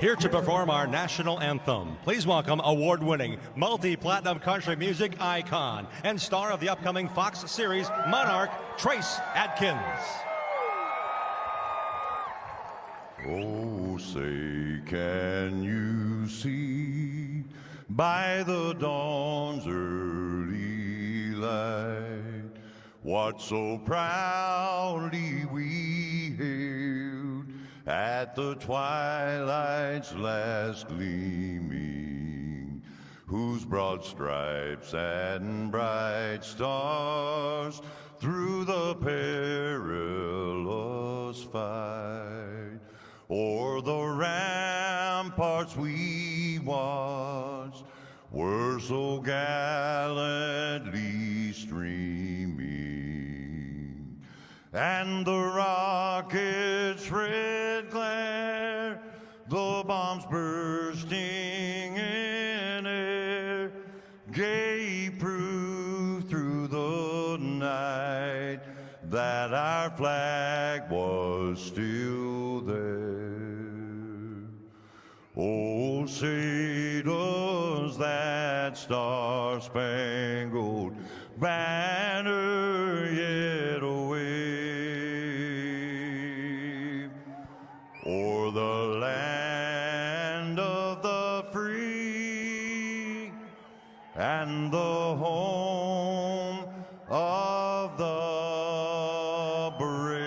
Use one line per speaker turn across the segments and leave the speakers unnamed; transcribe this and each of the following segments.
Here to perform our national anthem, please welcome award-winning, multi-platinum country music icon and star of the upcoming Fox series Monarch, Trace Adkins.
Oh, say, can you see by the dawn's early light what so proudly we hailed at the twilight's last gleaming, whose broad stripes and bright stars through the perilous fight o'er the ramparts we watched were so gallantly streaming, and the rocket's red glare, the bombs bursting in air, gave proof through the night that our flag was still there. Oh, say does that star-spangled banner yet wave o'er the land of the free and the home of the brave.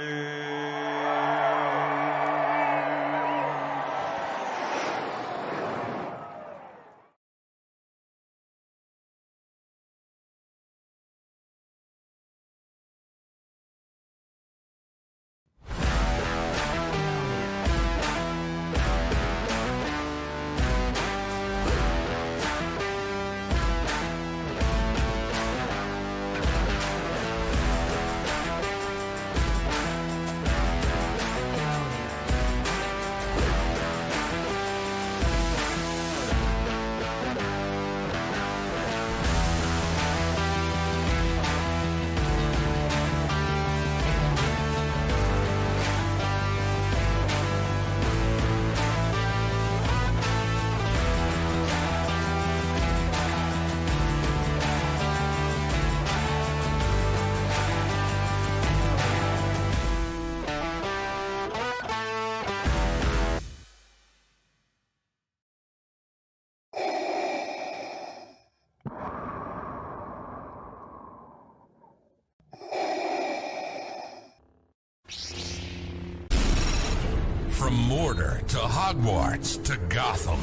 From Mordor to Hogwarts to Gotham,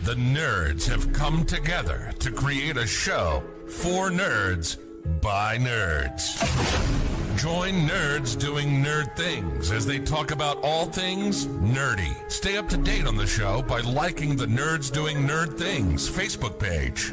the nerds have come together to create a show for nerds by nerds. Join nerds doing nerd things as they talk about all things nerdy. Stay up to date on the show by liking the Nerds Doing Nerd Things Facebook page.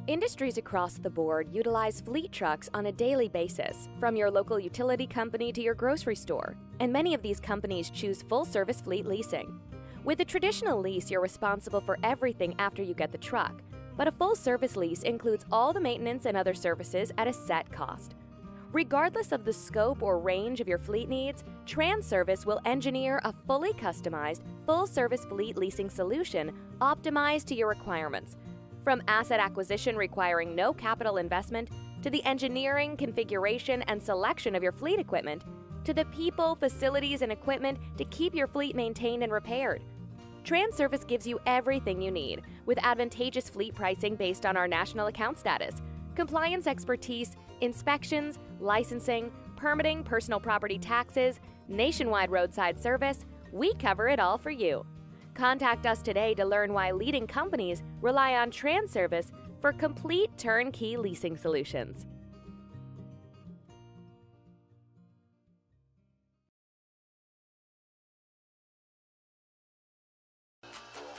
Industries across the board utilize fleet trucks on a daily basis, from your local utility company to your grocery store, and many of these companies choose full-service fleet leasing. With a traditional lease, you're responsible for everything after you get the truck, but a full-service lease includes all the maintenance and other services at a set cost. Regardless of the scope or range of your fleet needs, TranService will engineer a fully customized, full-service fleet leasing solution optimized to your requirements. From asset acquisition requiring no capital investment, to the engineering, configuration, and selection of your fleet equipment, to the people, facilities, and equipment to keep your fleet maintained and repaired. TranService gives you everything you need, with advantageous fleet pricing based on our national account status, compliance expertise, inspections, licensing, permitting, personal property taxes, nationwide roadside service. We cover it all for you. Contact us today to learn why leading companies rely on TranService for complete turnkey leasing solutions.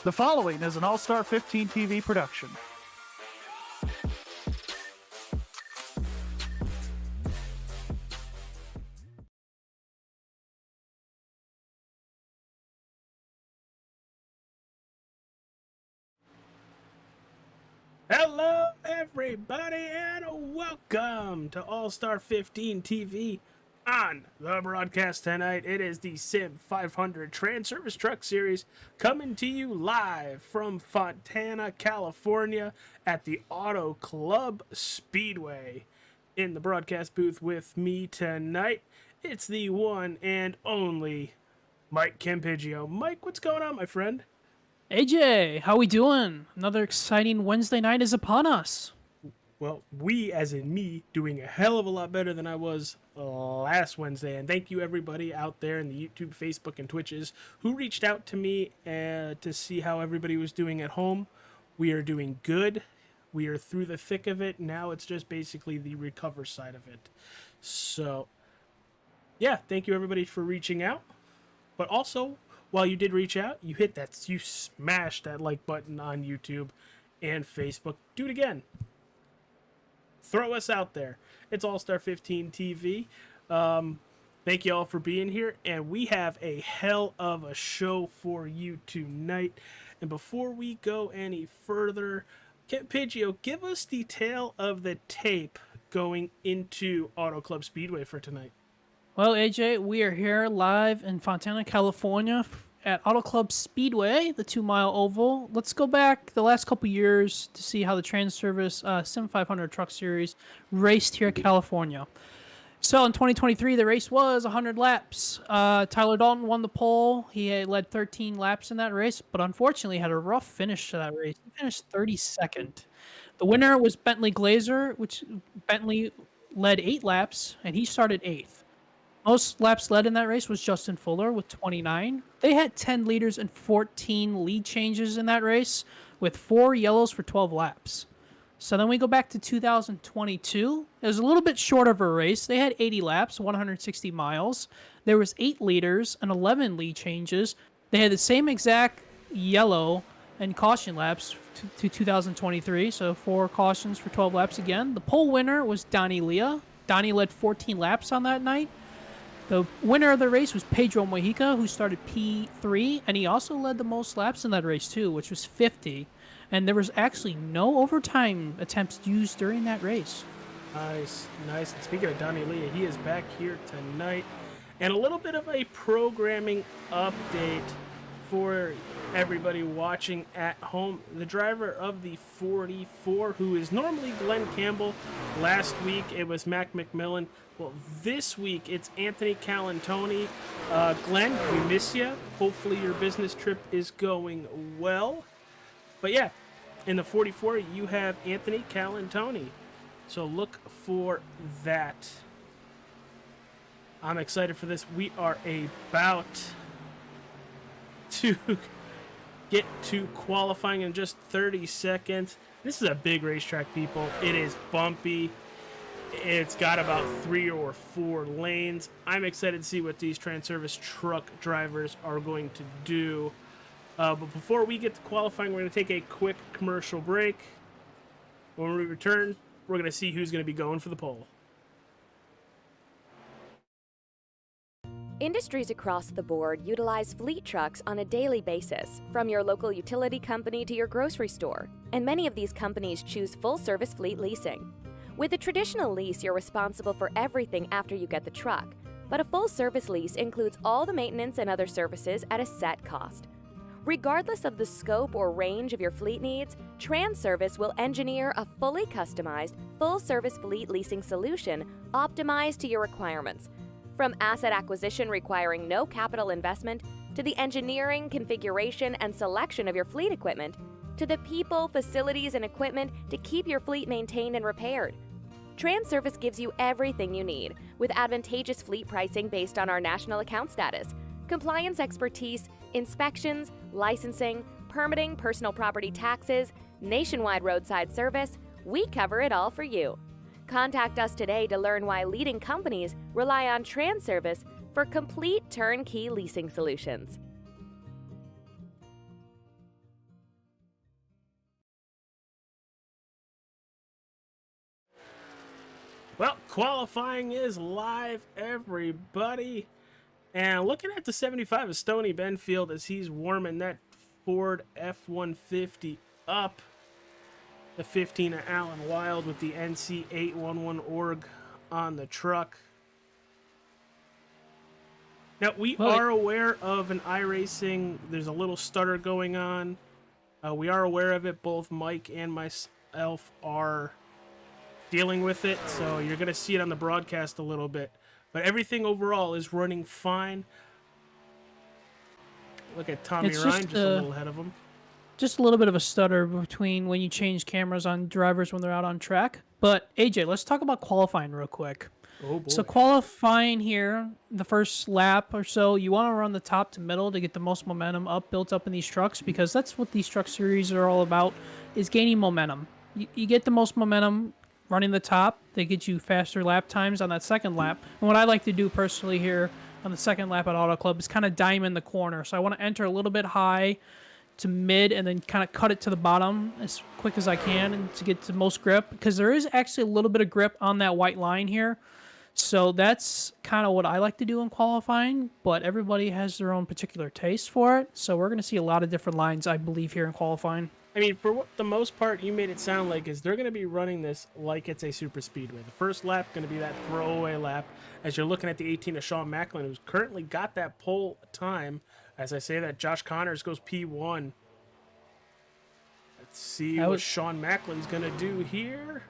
The following is an All-Star 15 TV production.
Hello, everybody, and welcome to All-Star 15 TV
On the broadcast tonight, it is the Sim500 TranService Truck Series coming to you live from Fontana, California at the Auto Club Speedway. In the broadcast booth with me tonight, it's the one and only Mike Campiggio. Mike, what's going on, my friend?
AJ, how we doing? Another exciting Wednesday night is upon us.
Well, we, as in me, doing a hell of a lot better than I was last Wednesday. And thank you, everybody out there in the YouTube, Facebook, and Twitches who reached out to me to see how everybody was doing at home. We are doing good. We are through the thick of it. Now it's just basically the recover side of it. So, yeah, thank you, everybody, for reaching out. But also, while you did reach out, you smashed that like button on YouTube and Facebook. Do it again. Throw us out there. It's All-Star 15 TV. Thank you all for being here, and we have a hell of a show for you tonight. And before we go any further, Campiggio, give us the tale of the tape going into Auto Club Speedway for tonight.
Well, AJ, we are here live in Fontana, California at Auto Club Speedway, the 2-mile oval. Let's go back the last couple years to see how the TranService Sim500 Truck Series raced here in California. So in 2023, the race was 100 laps. Tyler Dalton won the pole. He had led 13 laps in that race, but unfortunately had a rough finish to that race. He finished 32nd. The winner was Bentley Glazer, which Bentley led 8 laps, and he started 8th. Most laps led in that race was Justin Fuller with 29. They had 10 leaders and 14 lead changes in that race with 4 yellows for 12 laps. So then we go back to 2022. It was a little bit short of a race. They had 80 laps, 160 miles. There was 8 leaders and 11 lead changes. They had the same exact yellow and caution laps to 2023, so 4 cautions for 12 laps again. The pole winner was Donnie Leah. Donnie led 14 laps on that night. The winner of the race was Pedro Mojica, who started P3, and he also led the most laps in that race too, which was 50. And there was actually no overtime attempts used during that race.
Nice. And speaking of Donnie Lee, he is back here tonight. And a little bit of a programming update for everybody watching at home. The driver of the 44, who is normally Glenn Campbell. Last week, it was Mac McMillan. Well, this week, it's Anthony Calantoni. Glenn, we miss you. Hopefully your business trip is going well. But yeah, in the 44, you have Anthony Calantoni. So look for that. I'm excited for this. We are about to get to qualifying in just 30 seconds. This is a big racetrack, people. It is bumpy. It's got about 3 or 4 lanes. I'm excited to see what these TranService truck drivers are going to do. But before we get to qualifying, we're going to take a quick commercial break. When we return, we're going to see who's going to be going for the pole.
Industries across the board utilize fleet trucks on a daily basis, from your local utility company to your grocery store. And many of these companies choose full-service fleet leasing. With a traditional lease, you're responsible for everything after you get the truck. But a full-service lease includes all the maintenance and other services at a set cost. Regardless of the scope or range of your fleet needs, TranService will engineer a fully customized, full-service fleet leasing solution optimized to your requirements. From asset acquisition requiring no capital investment, to the engineering, configuration, and selection of your fleet equipment, to the people, facilities, and equipment to keep your fleet maintained and repaired. TranService gives you everything you need, with advantageous fleet pricing based on our national account status, compliance expertise, inspections, licensing, permitting, personal property taxes, nationwide roadside service. We cover it all for you. Contact us today to learn why leading companies rely on TranService for complete turnkey leasing solutions.
Well, qualifying is live, everybody. And looking at the 75 of Stoney Benfield as he's warming that Ford F-150 up. The 15 of Alan Wild with the NC811 org on the truck. Now, we
Well,
are aware of an iRacing. There's a little stutter going on. We are aware of it. Both Mike and myself are dealing with it, so you're going to see it on the broadcast a little bit. But everything overall is running fine. Look at Tommy
It's
Ryan,
just
just a little ahead of him.
just a little bit of a stutter between when you change cameras on drivers when they're out on track. But AJ, let's talk about qualifying real quick.
Oh, boy.
So qualifying here, the first lap or so, you want to run the top to middle to get the most momentum built up in these trucks, because that's what these truck series are all about, is gaining momentum. You get the most momentum running the top. They get you faster lap times on that second lap. And what I like to do personally here on the second lap at Auto Club is kind of diamond the corner. So I want to enter a little bit high to mid and then kind of cut it to the bottom as quick as I can and to get the most grip, because there is actually a little bit of grip on that white line here. So that's kind of what I like to do in qualifying, but everybody has their own particular taste for it. So we're going to see a lot of different lines, I believe, here in qualifying.
I mean, for what the most part you made it sound like is they're going to be running this like it's a super speedway. The first lap going to be that throwaway lap as you're looking at the 18 of Sean Macklin, who's currently got that pole time. As I say that, Josh Connors goes P1. Let's see what Sean Macklin's going to do here.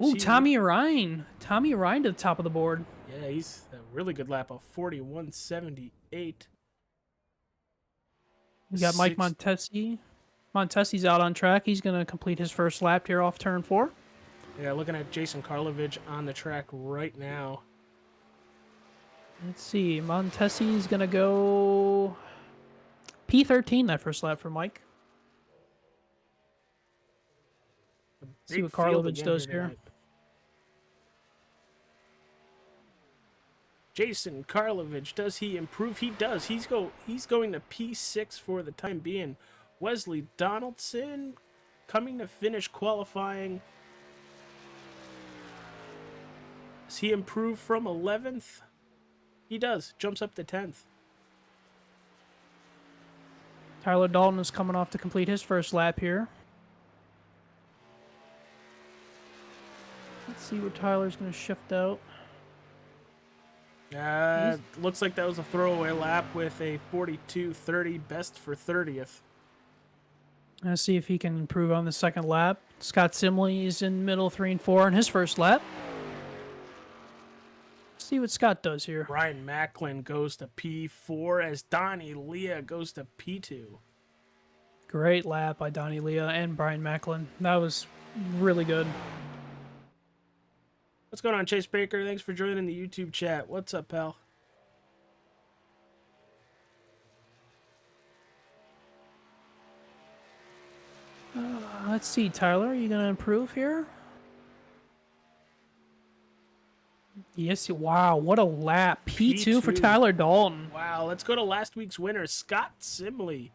Ooh, Tommy Ryan. Tommy Ryan to the top of the board.
Yeah, he's a really good lap of 41.78.
We got Mike Montesi. Montesi's out on track. He's going to complete his first lap here off turn 4.
Yeah, looking at Jason Karlovich on the track right now.
Let's see. Montesi's going to go P13 that first lap for Mike. See what Karlovich does here.
Jason Karlovich, does he improve? He does. He's going to P6 for the time being. Wesley Donaldson coming to finish qualifying. Does he improve from 11th? He does. Jumps up to 10th.
Tyler Dalton is coming off to complete his first lap here. Let's see where Tyler's going to shift out.
Looks like that was a throwaway lap with a 42.30 best for 30th.
Let's see if he can improve on the second lap. Scott Simley is in middle 3 and 4 in his first lap. Let's see what Scott does here.
Brian Macklin goes to P4 as Donnie Leah goes to P2.
Great lap by Donnie Leah and Brian Macklin. That was really good.
What's going on, Chase Baker? Thanks for joining the YouTube chat. What's up, pal?
Let's see, Tyler, are you going to improve here? Yes, wow, what a lap. P2 for Tyler Dalton.
Wow, let's go to last week's winner, Scott Simley.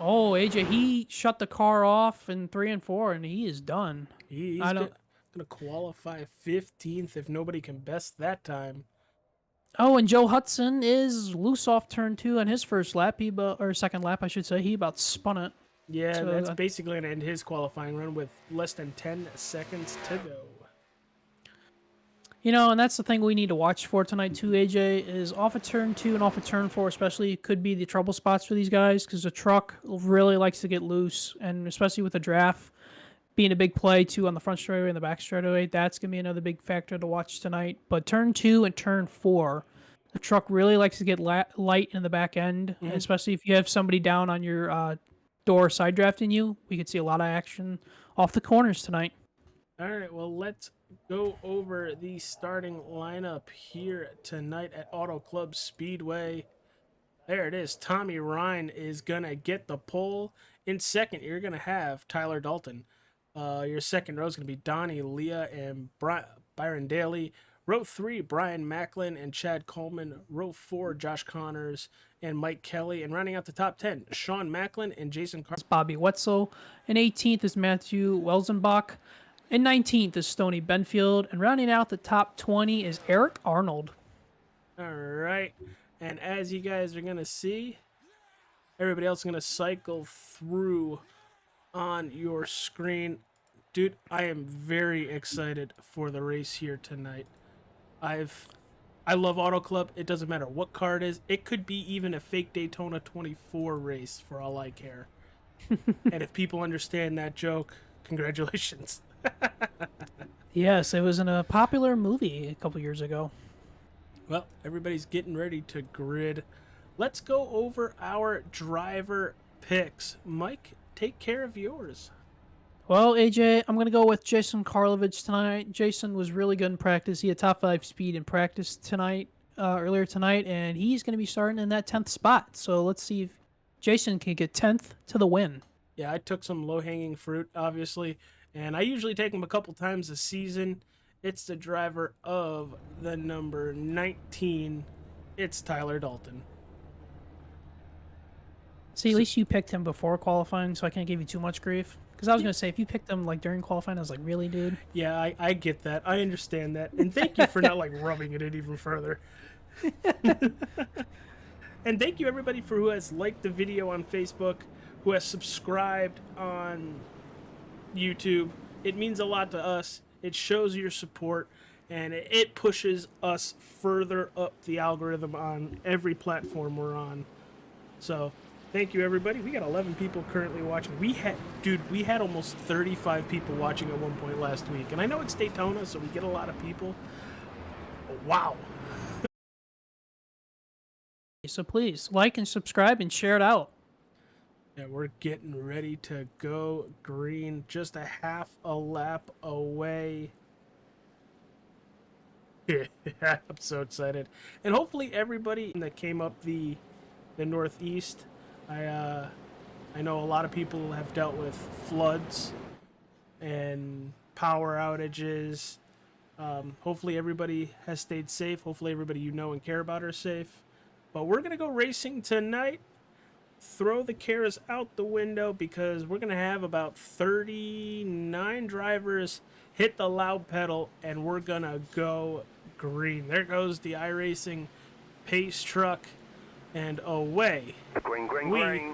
Oh, AJ, he shut the car off in 3 and 4, and he is done.
He's going to qualify 15th if nobody can best that time.
Oh, and Joe Hudson is loose off turn 2 on his first lap, or second lap, I should say. He about spun it.
Yeah, so that's basically going to end his qualifying run with less than 10 seconds to go.
You know, and that's the thing we need to watch for tonight too, AJ, is off of turn 2 and off of turn 4 especially could be the trouble spots for these guys, because the truck really likes to get loose, and especially with the draft being a big play too on the front straightaway and the back straightaway, that's going to be another big factor to watch tonight. But turn 2 and turn 4, the truck really likes to get light in the back end, especially if you have somebody down on your door side drafting you. We could see a lot of action off the corners tonight.
All right, well, let's go over the starting lineup here tonight at Auto Club Speedway. There it is. Tommy Ryan is going to get the pole. In second, you're going to have Tyler Dalton. Your second row is going to be Donnie Leah and Byron Daly. Row 3, Brian Macklin and Chad Coleman. Row 4, Josh Connors and Mike Kelly. And rounding out the top 10, Sean Macklin and Jason Carter.
Bobby Wetzel. And 18th is Matthew Welzenbach. And 19th is Stoney Benfield. And rounding out the top 20 is Eric Arnold.
All right. And as you guys are going to see, everybody else is going to cycle through on your screen. Dude, I am very excited for the race here tonight. I love Auto Club. It doesn't matter what car it is. It could be even a fake Daytona 24 race for all I care. And if people understand that joke, congratulations.
Yes, it was in a popular movie a couple years ago.
Well, everybody's getting ready to grid. Let's go over our driver picks. Mike, take care of yours.
Well, AJ, I'm going to go with Jason Karlovich tonight. Jason was really good in practice. He had top 5 speed in practice tonight, earlier tonight, and he's going to be starting in that 10th spot. So let's see if Jason can get 10th to the win.
Yeah, I took some low-hanging fruit, obviously, and I usually take them a couple times a season. It's the driver of the number 19. It's Tyler Dalton.
See, at least you picked him before qualifying, so I can't give you too much grief. Because I was going to say, if you picked him like during qualifying, I was like, really, dude?
Yeah, I get that. I understand that. And thank you for not like rubbing it in even further. And thank you everybody for who has liked the video on Facebook, who has subscribed on YouTube. It means a lot to us. It shows your support, and it pushes us further up the algorithm on every platform we're on. So thank you, everybody. We got 11 people currently watching. We had almost 35 people watching at one point last week. And I know it's Daytona, so we get a lot of people. But wow.
So please, like and subscribe and share it out.
Yeah, we're getting ready to go green. Just a half a lap away. I'm so excited. And hopefully everybody that came up the Northeast, I know a lot of people have dealt with floods and power outages. Hopefully everybody has stayed safe. Hopefully everybody you know and care about are safe. But we're going to go racing tonight. Throw the cares out the window because we're going to have about 39 drivers hit the loud pedal and we're going to go green. There goes the iRacing pace truck. And away we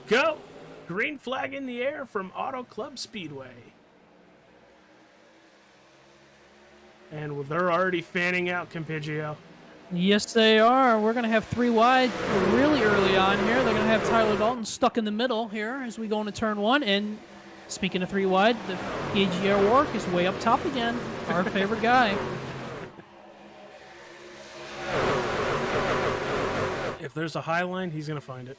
go. Green flag in the air from Auto Club Speedway. And they're already fanning out, Campigio.
Yes, they are. We're going to have 3 wide really early on here. They're going to have Tyler Dalton stuck in the middle here as we go into turn 1. And speaking of 3 wide, the AGR work is way up top again. Our favorite guy.
If there's a high line, he's going to find it.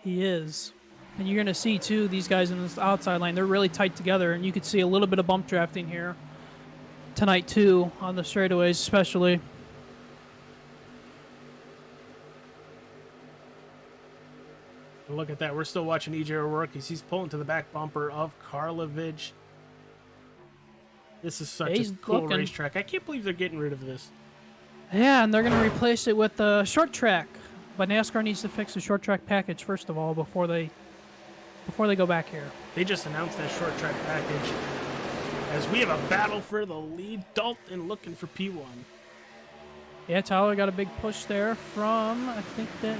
He is. And you're going to see, too, these guys in this outside line, they're really tight together. And you could see a little bit of bump drafting here tonight, too, on the straightaways especially.
And look at that. We're still watching EJ work. He's pulling to the back bumper of Karlovich. This is such a cool racetrack. I can't believe they're getting rid of this.
Yeah, and they're going to replace it with the short track. But NASCAR needs to fix the short track package first of all before they go back here.
They just announced that short track package as we have a battle for the lead. Dalton looking for P1.
Yeah, Tyler got a big push there from, I think that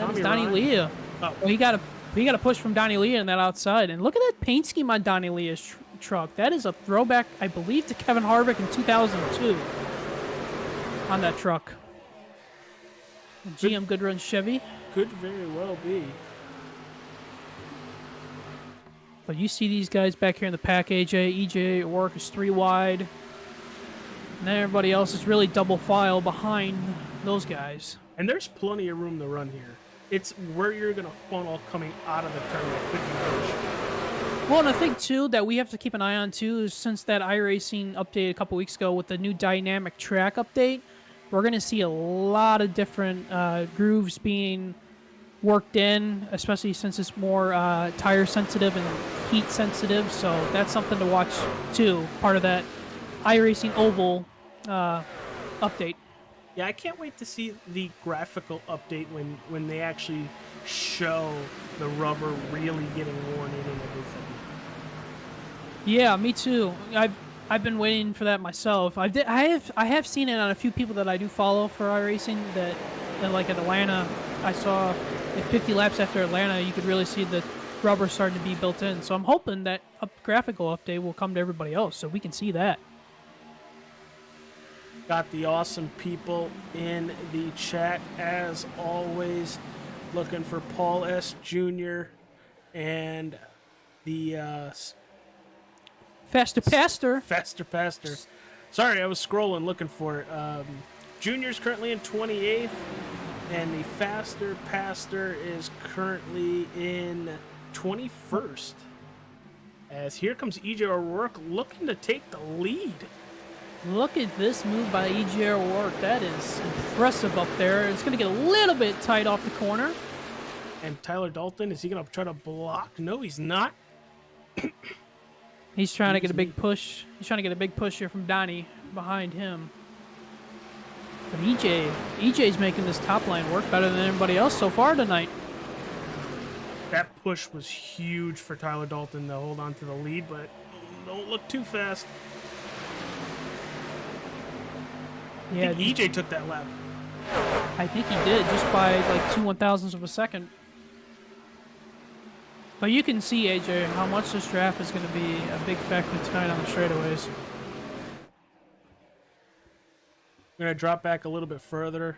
was Donnie
Ryan.
Leah.
Oh.
Well, he got a push from Donnie Leah in that outside. And look at that paint scheme on Donnie Leah's truck. That is a throwback, I believe, to Kevin Harvick in 2002 on that truck. GM Goodrun Chevy.
Could very well be.
But you see these guys back here in the pack, EJ at work is 3 wide. And then everybody else is really double file behind those guys.
And there's plenty of room to run here. It's where you're going to funnel coming out of the turn that could be pushed.
Well, and I think, too, that we have to keep an eye on, too, is since that iRacing update a couple weeks ago with the new dynamic track update, we're going to see a lot of different grooves being worked in, especially since it's more tire sensitive and heat sensitive. So that's something to watch, too, part of that iRacing Oval update.
Yeah, I can't wait to see the graphical update when they actually show the rubber really getting worn in and everything.
Yeah, me too. I've been waiting for that myself. I have seen it on a few people that I do follow for iRacing that like at Atlanta, I saw at 50 laps after Atlanta, you could really see the rubber starting to be built in. So I'm hoping that graphical update will come to everybody else so we can see that.
Got the awesome people in the chat as always. Looking for Paul S. Jr. and the
Faster Pastor.
Faster Pastor. Sorry, I was scrolling looking for it. Junior's currently in 28th, and the Faster Pastor is currently in 21st. As here comes EJ O'Rourke looking to take the lead.
Look at this move by E.J. O'Rourke. That is impressive up there. It's going to get a little bit tight off the corner.
And Tyler Dalton, is he going to try to block? No, he's not.
He's trying to get a big push. He's trying to get a big push here from Donnie behind him. But EJ's making this top line work better than anybody else so far tonight.
That push was huge for Tyler Dalton to hold on to the lead, but don't look too fast.
Yeah,
I think EJ took that lap.
I think he did, just by like 2/1000ths of a second. But you can see, AJ, how much this draft is going to be a big factor tonight on the straightaways.
I'm going to drop back a little bit further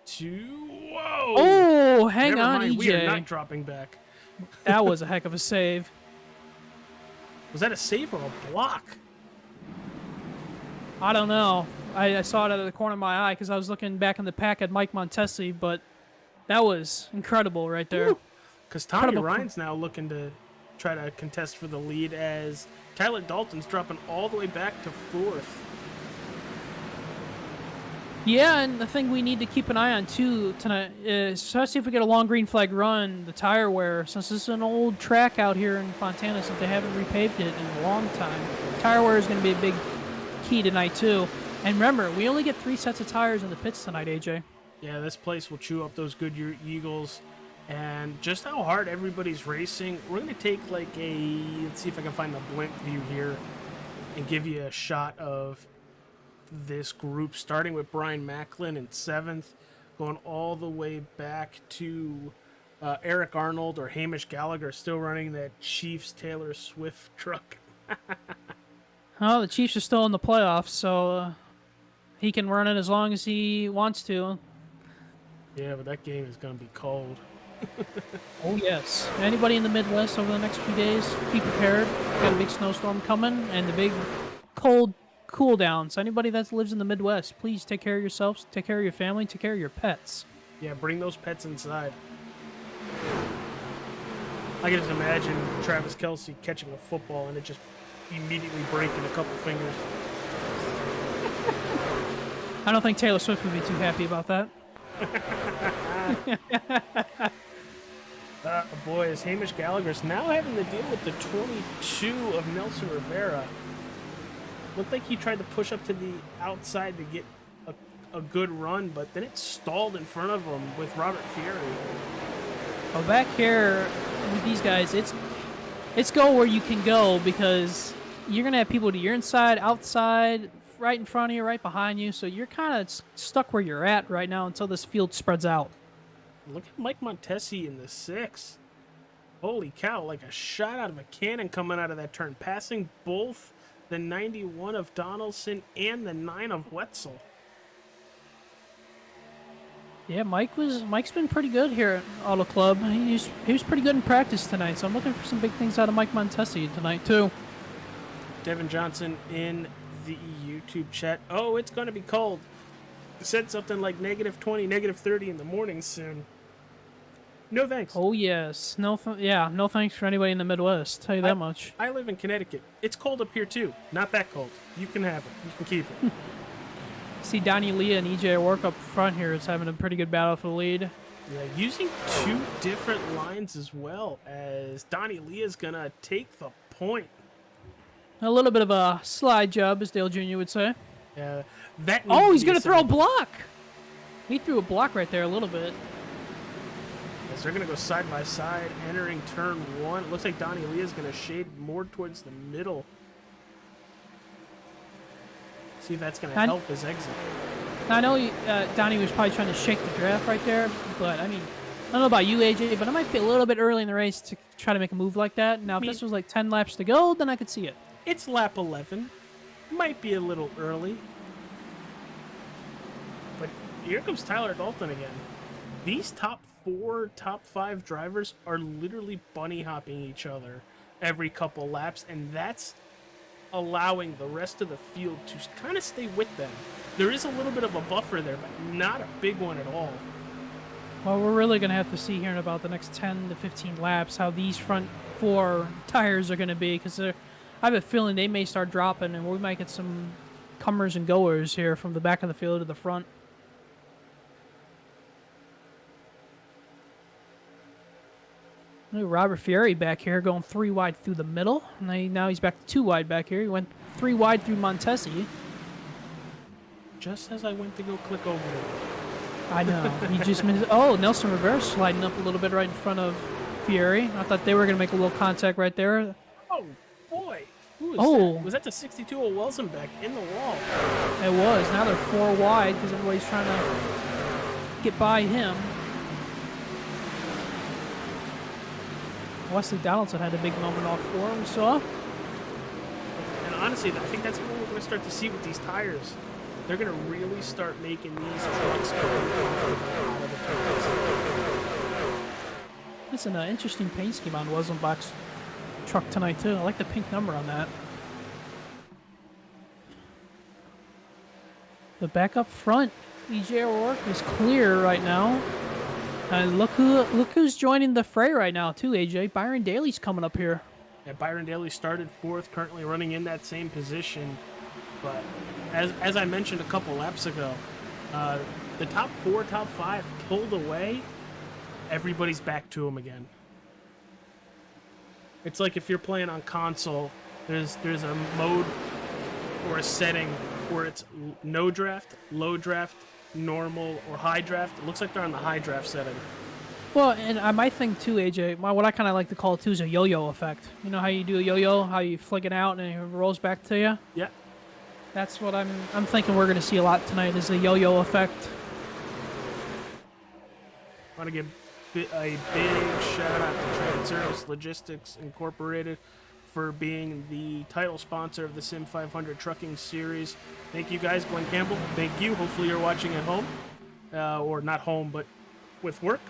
to... Whoa!
Oh, hang
Never
on,
mind,
EJ.
we are not dropping back.
That was a heck of a save.
Was that a save or a block?
I don't know. I saw it out of the corner of my eye because I was looking back in the pack at Mike Montesi, but that was incredible right there.
Because Tommy Ryan's now looking to try to contest for the lead as Tyler Dalton's dropping all the way back to 4th.
Yeah, and the thing we need to keep an eye on too tonight is, especially if we get a long green flag run, the tire wear. Since this is an old track out here in Fontana, since they haven't repaved it in a long time, tire wear is going to be a big key tonight too. And remember, we only get 3 sets of tires in the pits tonight, AJ.
Yeah, this place will chew up those Goodyear Eagles. And just how hard everybody's racing, we're going to take like a... Let's see if I can find the blimp view here and give you a shot of this group, starting with Brian Macklin in 7th, going all the way back to Eric Arnold or Hamish Gallagher, still running that Chiefs Taylor Swift truck.
Oh, the Chiefs are still in the playoffs, so he can run it as long as he wants to.
Yeah, but that game is going to be cold.
Oh, yes. Anybody in the Midwest over the next few days, be prepared. Got a big snowstorm coming and the big cold cool down. So anybody that lives in the Midwest, please take care of yourselves, take care of your family, take care of your pets.
Yeah, bring those pets inside. I can just imagine Travis Kelce catching a football and it just immediately breaking a couple fingers.
I don't think Taylor Swift would be too happy about that.
Boy, is Hamish Gallagher's now having to deal with the 22 of Nelson Rivera. Looked like he tried to push up to the outside to get a good run, but then it stalled in front of him with Robert Fieri.
Well, back here with these guys, it's go where you can go because you're going to have people to your inside, outside, right in front of you, right behind you, so you're kind of stuck where you're at right now until this field spreads out.
Look at Mike Montesi in the 6. Holy cow, like a shot out of a cannon coming out of that turn, passing both the 91 of Donaldson and the 9 of Wetzel.
Yeah, Mike's been pretty good here at Auto Club. He was pretty good in practice tonight, so I'm looking for some big things out of Mike Montesi tonight too.
Devin Johnson in the YouTube chat. Oh, it's going to be cold. Said something like -20, -30 in the morning soon. No thanks.
Oh yes, no thanks for anybody in the Midwest. Tell you that much.
I live in Connecticut. It's cold up here too. Not that cold. You can have it. You can keep it.
See Donnie Lee and EJ O'Rourke up front here is having a pretty good battle for the lead.
Yeah, using 2 different lines as well, as Donnie Lee is gonna take the point.
A little bit of a slide job, as Dale Jr. would say.
Yeah, that.
Oh, he's gonna throw a block. He threw a block right there a little bit.
As they're gonna go side by side, entering turn 1. It looks like Donnie Lee is gonna shade more towards the middle. See if that's gonna help his exit.
I know Donnie was probably trying to shake the draft right there, but I mean, I don't know about you, AJ, but it might be a little bit early in the race to try to make a move like that. Now, if this was like 10 laps to go, then I could see it.
It's lap 11. Might be a little early. But here comes Tyler Dalton again. These top 4, top 5 drivers are literally bunny hopping each other every couple laps, and that's allowing the rest of the field to kind of stay with them. There is a little bit of a buffer there, but not a big one at all.
Well, we're really going to have to see here in about the next 10 to 15 laps how these front 4 tires are going to be, because I have a feeling they may start dropping, and we might get some comers and goers here from the back of the field to the front. Robert Fieri back here going 3 wide through the middle. Now he's back to 2 wide back here. He went 3 wide through Montesi.
Just as I went to go click over it.
I know. He just missed. Oh, Nelson Rivera sliding up a little bit right in front of Fieri. I thought they were going to make a little contact right there.
Oh, boy. Who is that? Was that the 62 of Welsenbeck in the wall?
It was. Now they're 4 wide because everybody's trying to get by him. Wesley Donaldson had a big moment off 4, we saw.
And honestly, I think that's what we're going to start to see with these tires. They're going to really start making these trucks go out of the turns.
It's an interesting paint scheme on Weselbach's truck tonight, too. I like the pink number on that. The back up front, EJ O'Rourke is clear right now. And look who's joining the fray right now, too, AJ. Byron Daly's coming up here.
Yeah, Byron Daly started 4th, currently running in that same position. But as I mentioned a couple laps ago, the top 4, top 5 pulled away. Everybody's back to them again. It's like if you're playing on console, there's a mode or a setting where it's no draft, low draft, normal, or high draft. It looks like they're on the high draft setting.
Well, and my thing too, AJ, what I kind of like to call it too is a yo-yo effect. You know how you do a yo-yo, how you flick it out and it rolls back to you?
Yeah.
That's what I'm thinking we're going to see a lot tonight is the yo-yo effect.
I want to give a big shout out to TranService Logistics Incorporated for being the title sponsor of the Sim500 Trucking Series. Thank you guys, Glenn Campbell. Thank you. Hopefully you're watching at home, or not home, but with work.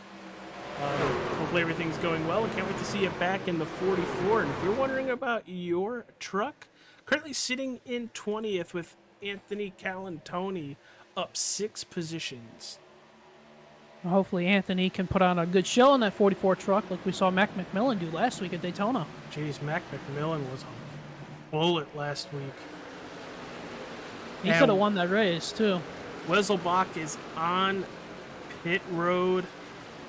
Hopefully everything's going well. I can't wait to see you back in the 44. And if you're wondering about your truck, currently sitting in 20th with Anthony Calantoni, up 6 positions.
Hopefully Anthony can put on a good show in that 44 truck like we saw Mac McMillan do last week at Daytona.
Jeez, Mac McMillan was a bullet last week.
He could have won that race, too.
Weselbach is on pit road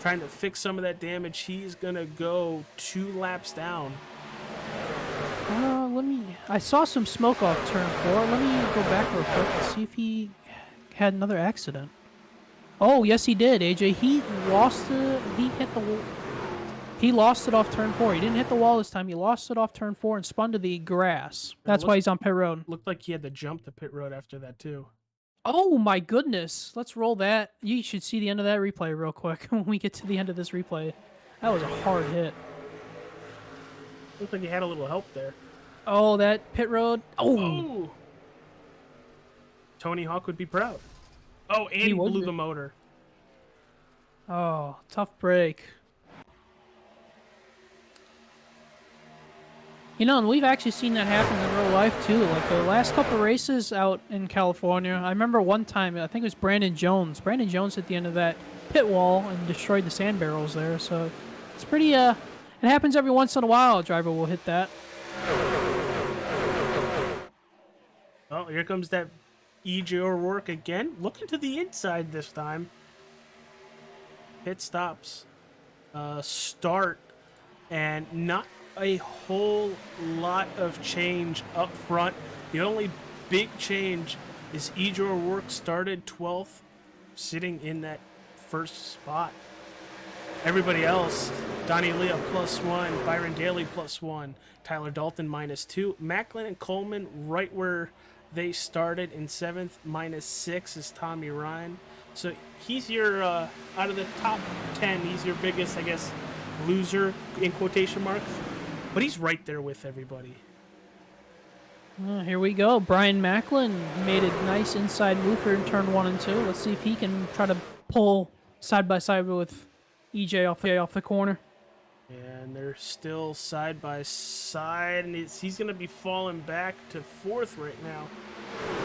trying to fix some of that damage. He's going to go 2 laps down.
I saw some smoke off turn 4. Let me go back real quick and see if he had another accident. Oh, yes, he did, AJ. He lost it. He lost it off turn 4. He didn't hit the wall this time. He lost it off turn 4 and spun to the grass. That's why he's on pit road.
Looked like he had to jump to pit road after that, too.
Oh, my goodness. Let's roll that. You should see the end of that replay real quick when we get to the end of this replay. That was a hard hit.
Looked like he had a little help there.
Oh, that pit road.
Oh! Tony Hawk would be proud. Oh, and he blew the motor.
Oh, tough break. You know, and we've actually seen that happen in real life, too. Like, the last couple of races out in California, I remember one time, I think it was Brandon Jones. Brandon Jones hit the end of that pit wall and destroyed the sand barrels there. So, it's pretty, it happens every once in a while, a driver will hit that.
Oh, here comes that E.J. O'Rourke again. Looking to the inside this time. Pit stops. Start. And not a whole lot of change up front. The only big change is E.J. O'Rourke started 12th, sitting in that first spot. Everybody else, Donnie Leah +1, Byron Daly +1, Tyler Dalton -2, Macklin and Coleman right where they started in 7th, -6 is Tommy Ryan. So he's your, out of the top 10, he's your biggest, I guess, loser in quotation marks. But he's right there with everybody.
Here we go. Brian Macklin made a nice inside move here in turn 1 and 2. Let's see if he can try to pull side by side with EJ off the corner.
And they're still side by side, and he's going to be falling back to 4th right now.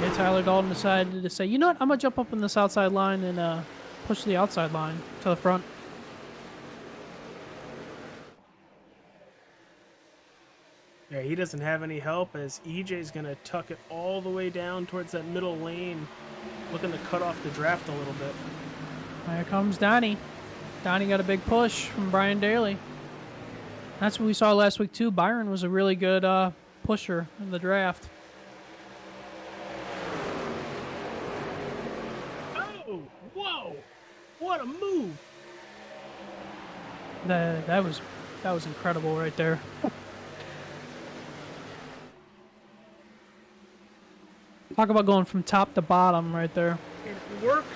Yeah, Tyler Dalton decided to say, you know what, I'm going to jump up on this outside line and push the outside line to the front.
Yeah, he doesn't have any help as EJ's going to tuck it all the way down towards that middle lane, looking to cut off the draft a little bit.
Here comes Donnie. Donnie got a big push from Brian Daly. That's what we saw last week, too. Byron was a really good pusher in the draft.
Oh, whoa! What a move!
That was incredible right there. Talk about going from top to bottom right there.
It worked.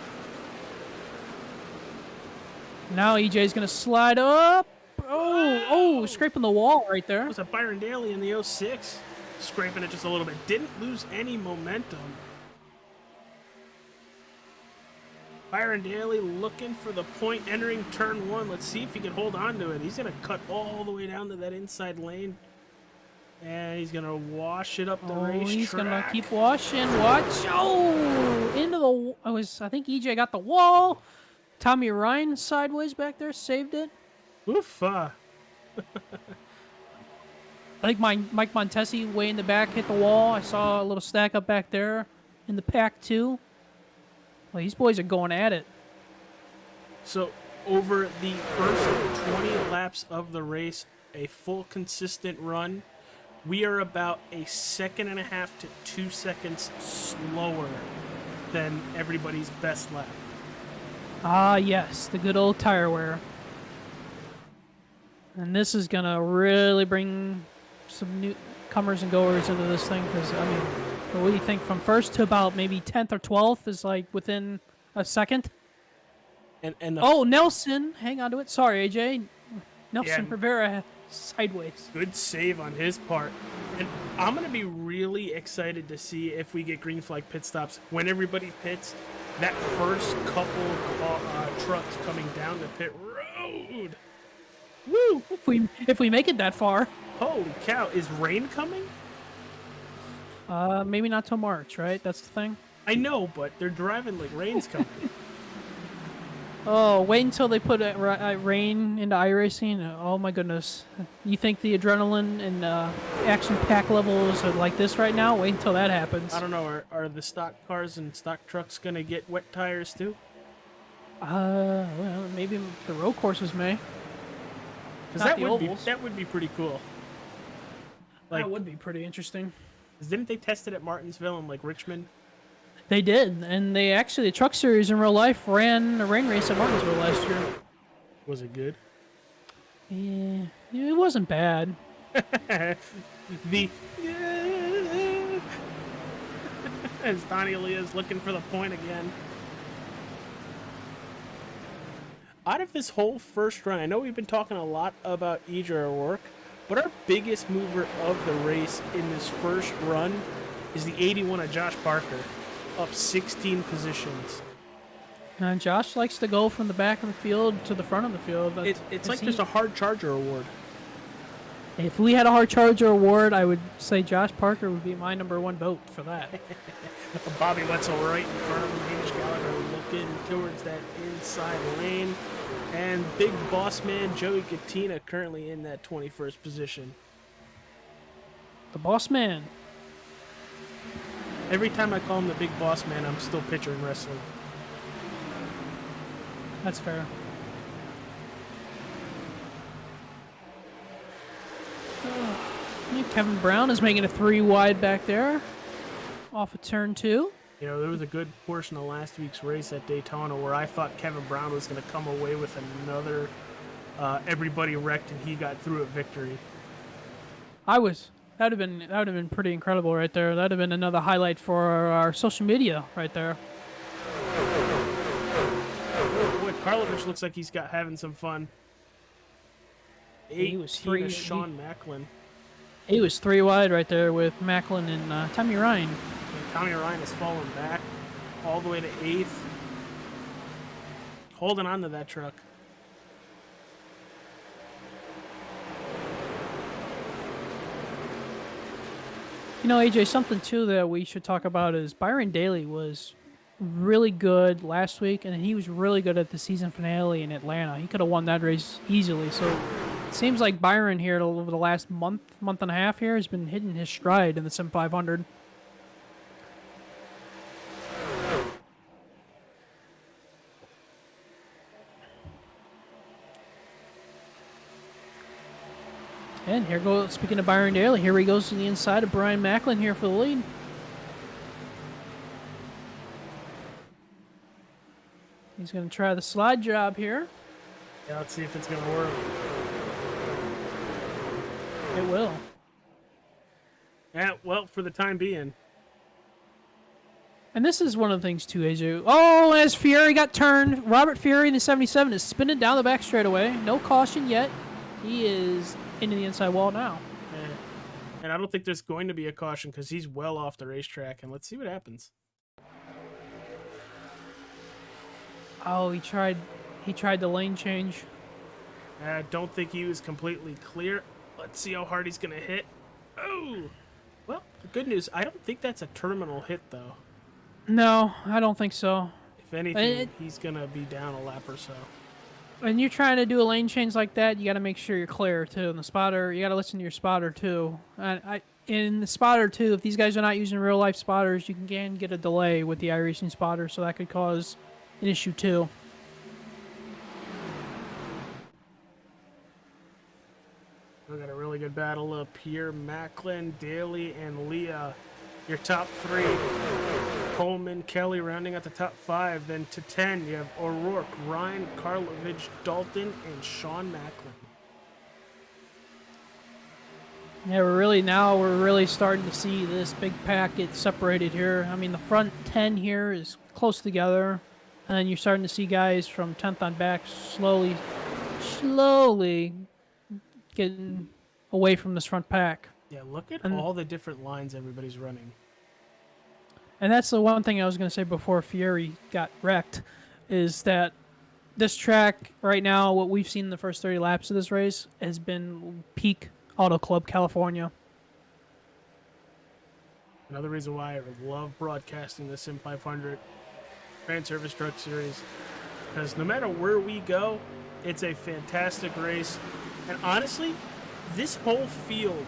Now EJ's going to slide up. Oh, scraping the wall right there.
It was a Byron Daly in the 06. Scraping it just a little bit. Didn't lose any momentum. Byron Daly looking for the point entering turn 1. Let's see if he can hold on to it. He's going to cut all the way down to that inside lane. And he's going to wash it up the racetrack.
He's going to keep washing. Watch. Oh, into the... I think EJ got the wall. Tommy Ryan sideways back there. Saved it.
Oof.
I think Mike Montesi way in the back hit the wall. I saw a little stack up back there in the pack, too. Well, these boys are going at it.
So, over the first 20 laps of the race, a full consistent run, we are about a 1.5 seconds to 2 seconds slower than everybody's best lap.
Ah, yes, the good old tire wear. And this is going to really bring some new comers and goers into this thing because, I mean, what do you think? From first to about maybe 10th or 12th is like within a second?
And
Nelson, hang on to it. Sorry, AJ. Nelson Rivera sideways.
Good save on his part. And I'm going to be really excited to see if we get green flag pit stops when everybody pits. That first couple trucks coming down the pit road. Woo!
If we make it that far.
Holy cow, is rain coming?
Maybe not till March, right? That's the thing.
I know, but they're driving like rain's coming.
Oh, wait until they put rain into iRacing. Oh my goodness. You think the adrenaline and action pack levels are like this right now? Wait until that happens.
I don't know. Are the stock cars and stock trucks going to get wet tires too?
Well, maybe the road courses may.
Because that would be pretty cool. Like,
that would be pretty interesting.
Didn't they test it at Martinsville and like Richmond?
They did, and they actually, the truck series in real life ran a rain race at Martinsville last year.
Was it good?
Yeah, it wasn't bad.
As Donnie Lee is looking for the point again. Out of this whole first run, I know we've been talking a lot about EJ O'Rourke, but our biggest mover of the race in this first run is the 81 of Josh Parker, up 16 positions.
And Josh likes to go from the back of the field to the front of the field.
It's like there's a hard charger award.
If we had a hard charger award, I would say Josh Parker would be my #1 vote for that.
Bobby Wetzel right in front of him. Hamish Gallagher looking towards that inside lane. And big boss man Joey Katina currently in that 21st position.
The boss man.
Every time I call him the big boss man, I'm still picturing wrestling.
That's fair. Kevin Brown is making a 3 wide back there. Off of turn 2.
You know, there was a good portion of last week's race at Daytona where I thought Kevin Brown was going to come away with another everybody wrecked and he got through it victory.
That would have been pretty incredible right there. That'd have been another highlight for our social media right there.
Karlovich looks like he's having some fun.
He was
18
three.
to Sean Macklin.
He was 3 wide right there with Macklin and Tommy Ryan.
And Tommy Ryan has fallen back all the way to 8th. Holding on to that truck.
You know, AJ, something too that we should talk about is Byron Daly was really good last week, and he was really good at the season finale in Atlanta. He could have won that race easily. So it seems like Byron here over the last month and a half here has been hitting his stride in the Sim500. And here goes, speaking of Byron Daly, here he goes to the inside of Brian Macklin here for the lead. He's going to try the slide job here.
Yeah, let's see if it's going to work.
It will.
Yeah, well, for the time being.
And this is one of the things, too, AJ. Oh, as Fieri got turned, Robert Fieri in the 77 is spinning down the back straightaway. No caution yet. He is into the inside wall now.
Yeah. And I don't think there's going to be a caution because he's well off the racetrack. And let's see what happens.
Oh, he tried the lane change.
I don't think he was completely clear. Let's see how hard he's going to hit. Oh! Well, the good news, I don't think that's a terminal hit, though.
No, I don't think so.
If anything, he's going to be down a lap or so.
When you're trying to do a lane change like that, you got to make sure you're clear, too. And the spotter, you got to listen to your spotter, too. And in the spotter, too, if these guys are not using real-life spotters, you can get a delay with the iRacing spotter, so that could cause an issue, too.
We got a really good battle up here. Macklin, Daly, and Leah. Your top 3. Coleman, Kelly rounding out the top 5. Then to 10, you have O'Rourke, Ryan, Karlovich, Dalton, and Sean Macklin.
Yeah, we're really starting to see this big pack get separated here. I mean, the front 10 here is close together, and then you're starting to see guys from 10th on back slowly getting away from this front pack.
Yeah, look at all the different lines everybody's running.
And that's the one thing I was going to say before Fieri got wrecked, is that this track right now, what we've seen in the first 30 laps of this race, has been peak Auto Club California.
Another reason why I love broadcasting the Sim500 TranService Truck Series, because no matter where we go, it's a fantastic race. And honestly, this whole field,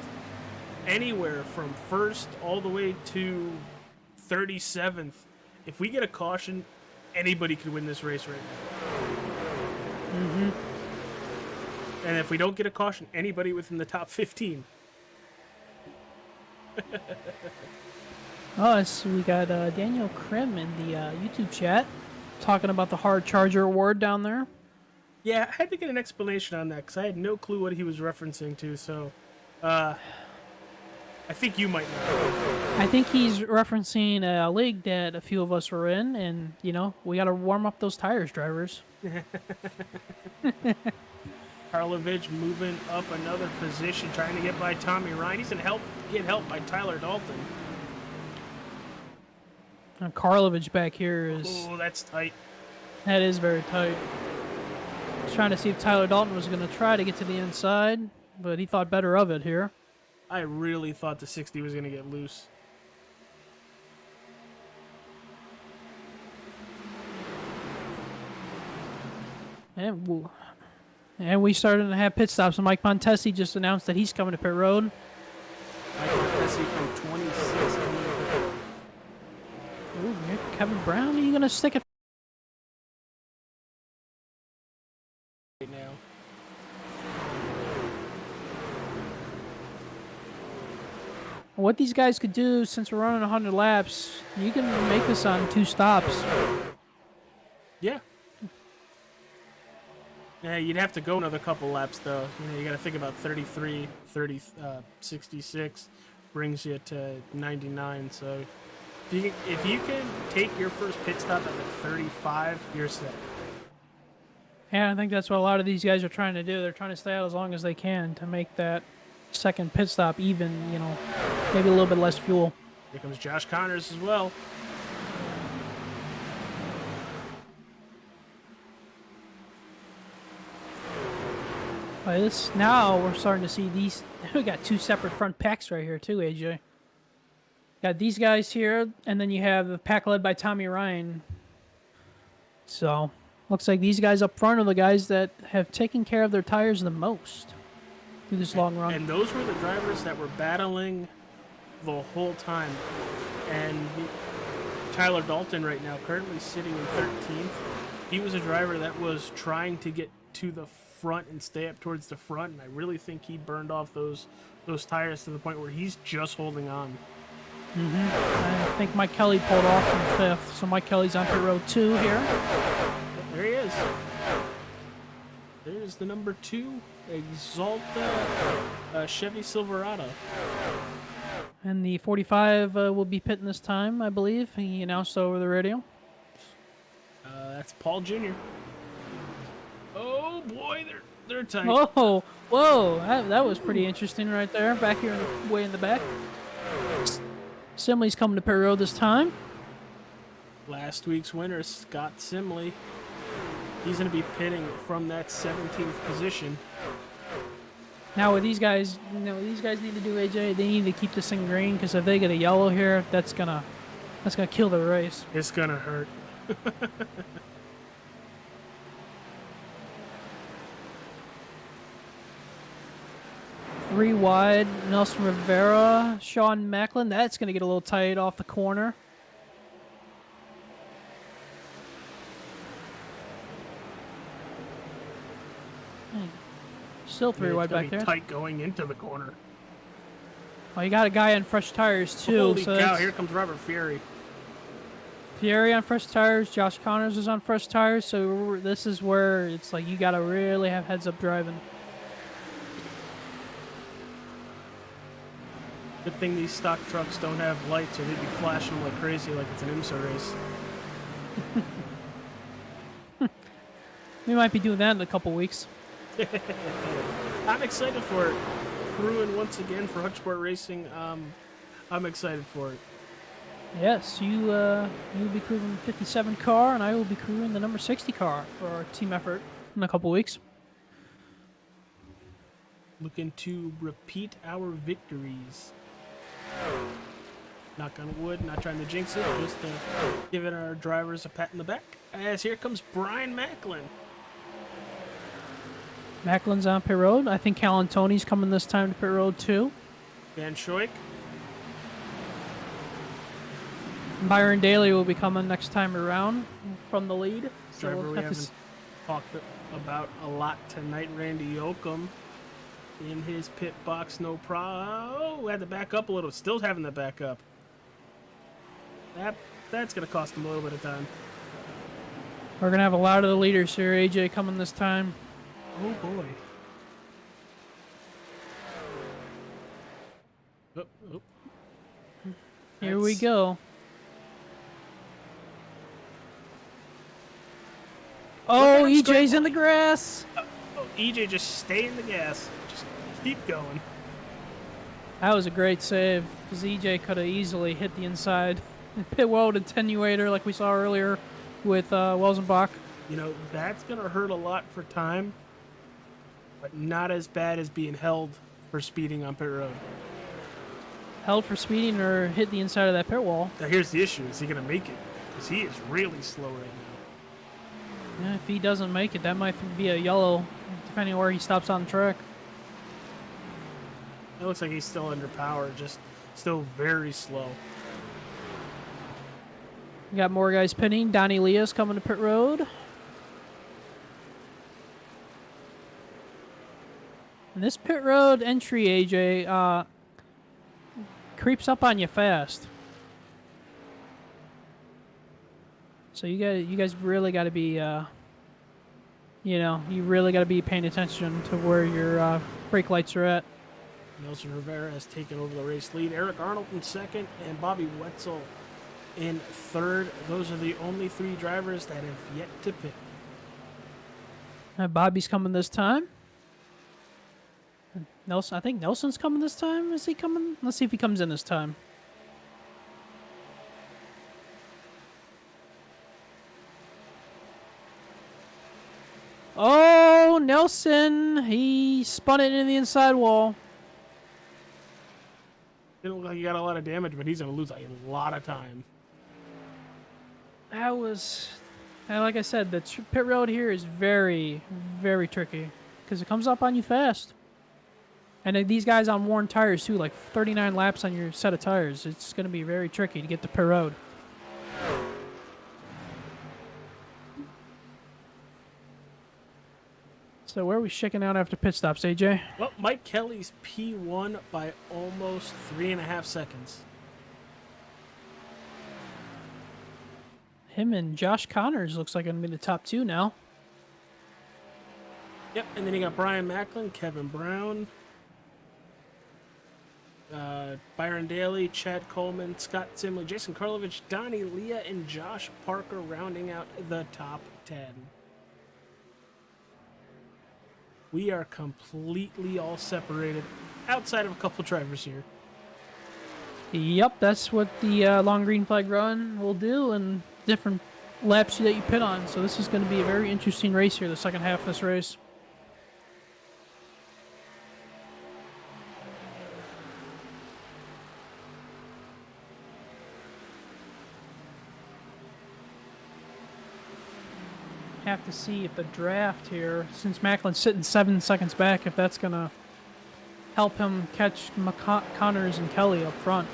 anywhere from first all the way to 37th, if we get a caution, anybody could win this race right now. Mm-hmm. And if we don't get a caution, anybody within the top 15.
Oh, so we got Daniel Krim in the YouTube chat talking about the Hard Charger Award down there.
Yeah, I had to get an explanation on that because I had no clue what he was referencing to, so I think you might know.
I think he's referencing a league that a few of us were in, and, you know, we got to warm up those tires, drivers.
Karlovich moving up another position, trying to get by Tommy Ryan. He's going to get help by Tyler Dalton.
And Karlovich back here is...
Oh, that's tight.
That is very tight. He's trying to see if Tyler Dalton was going to try to get to the inside, but he thought better of it here.
I really thought the 60 was going to get loose.
And we started to have pit stops, and Mike Montesi just announced that he's coming to pit road.
Mike Montesi from 26.
Ooh, Kevin Brown, are you going to stick it
right now?
What these guys could do, since we're running 100 laps, you can make this on 2 stops.
Yeah. Yeah, you'd have to go another couple laps, though. You know, you got to think about 33, 66 brings you to 99. So if you can take your first pit stop at like 35, you're set.
Yeah, I think that's what a lot of these guys are trying to do. They're trying to stay out as long as they can to make that second pit stop even, maybe a little bit less fuel.
Here comes Josh Connors as well.
Now we're starting to see these. We got two separate front packs right here too, AJ. Got these guys here, and then you have the pack led by Tommy Ryan. So, looks like these guys up front are the guys that have taken care of their tires the most through this long run.
And those were the drivers that were battling the whole time. And Tyler Dalton right now, currently sitting in 13th. He was a driver that was trying to get to the front and stay up towards the front, and I really think he burned off those tires to the point where he's just holding on.
I think Mike Kelly pulled off from 5th, so Mike Kelly's on pit road 2 here.
There he is. There's the number 2 Exalta Chevy Silverado.
And the 45 will be pitting this time, I believe. He announced over the radio.
That's Paul Jr. Oh boy, they're tight.
Oh, whoa, that was pretty interesting right there. Back here, way in the back. Simley's coming to pit road this time.
Last week's winner, Scott Simley. He's going to be pitting from that 17th position.
Now, with these guys, these guys need to do, AJ, they need to keep this thing green, because if they get a yellow here, that's gonna kill the race.
It's gonna hurt.
3 wide, Nelson Rivera, Sean Macklin. That's going to get a little tight off the corner. Still 3 wide back there.
Tight going into the corner.
Oh, you got a guy on fresh tires too.
Holy
so
cow! Here comes Robert Fury.
Fury on fresh tires. Josh Connors is on fresh tires. So this is where it's like you got to really have heads up driving.
Good thing these stock trucks don't have lights, or they'd be flashing them like crazy, like it's an IMSA race.
We might be doing that in a couple weeks.
I'm excited for it. Crewing once again for Hutchsport Racing. I'm excited for it.
Yes, you'll be crewing the 57 car, and I will be crewing the number 60 car for our team effort in a couple weeks.
Looking to repeat our victories. Knock on wood, not trying to jinx it, just giving our drivers a pat in the back. As here comes Brian Macklin.
Macklin's on pit road. I think Callan Tony's coming this time to pit road too.
Van Schoik.
Byron Daly will be coming next time around from the lead.
Driver we haven't talked about a lot tonight, Randy Yoakum. In his pit box, no problem. Oh, had to back up a little. Still having to back up. That's going to cost him a little bit of time.
We're going to have a lot of the leaders here. AJ coming this time.
Oh, boy. Oh.
Here we go. Oh, EJ's in the grass.
EJ, just stay in the gas. Just keep going.
That was a great save, because EJ could have easily hit the inside. Pit weld attenuator like we saw earlier with Welsenbach.
You know, that's going to hurt a lot for time, but not as bad as being held for speeding on pit road.
Held for speeding or hit the inside of that pit wall.
Now, here's the issue. Is he going to make it? Because he is really slow right now.
Yeah, if he doesn't make it, that might be a yellow, depending on where he stops on the track.
It looks like he's still under power, just still very slow.
We got more guys pitting. Donnie Leah's coming to pit road. And this pit road entry, AJ, creeps up on you fast. So you guys really got to be, you really got to be paying attention to where your brake lights are at.
Nelson Rivera has taken over the race lead. Eric Arnold in second and Bobby Wetzel in third. Those are the only 3 drivers that have yet to pit.
Bobby's coming this time. Nelson, I think Nelson's coming this time. Is he coming? Let's see if he comes in this time. Oh, Nelson! He spun it into the inside wall.
Didn't look like he got a lot of damage, but he's going to lose a lot of time.
That was, like I said, the pit road here is very, very tricky because it comes up on you fast. And then these guys on worn tires too, like 39 laps on your set of tires. It's going to be very tricky to get the pit road. So where are we shaking out after pit stops, AJ?
Well, Mike Kelly's P1 by almost 3.5 seconds.
Him and Josh Connors looks like going to be the top two now.
Yep, and then you got Brian Macklin, Kevin Brown, Byron Daly, Chad Coleman, Scott Simley, Jason Karlovich, Donnie Leah, and Josh Parker rounding out the top 10. We are completely all separated outside of a couple drivers here.
Yep, that's what the long green flag run will do, and different laps that you pit on. So this is going to be a very interesting race here, the second half of this race. Have to see if the draft here, since Macklin's sitting 7 seconds back, if that's going to help him catch Connors and Kelly up front.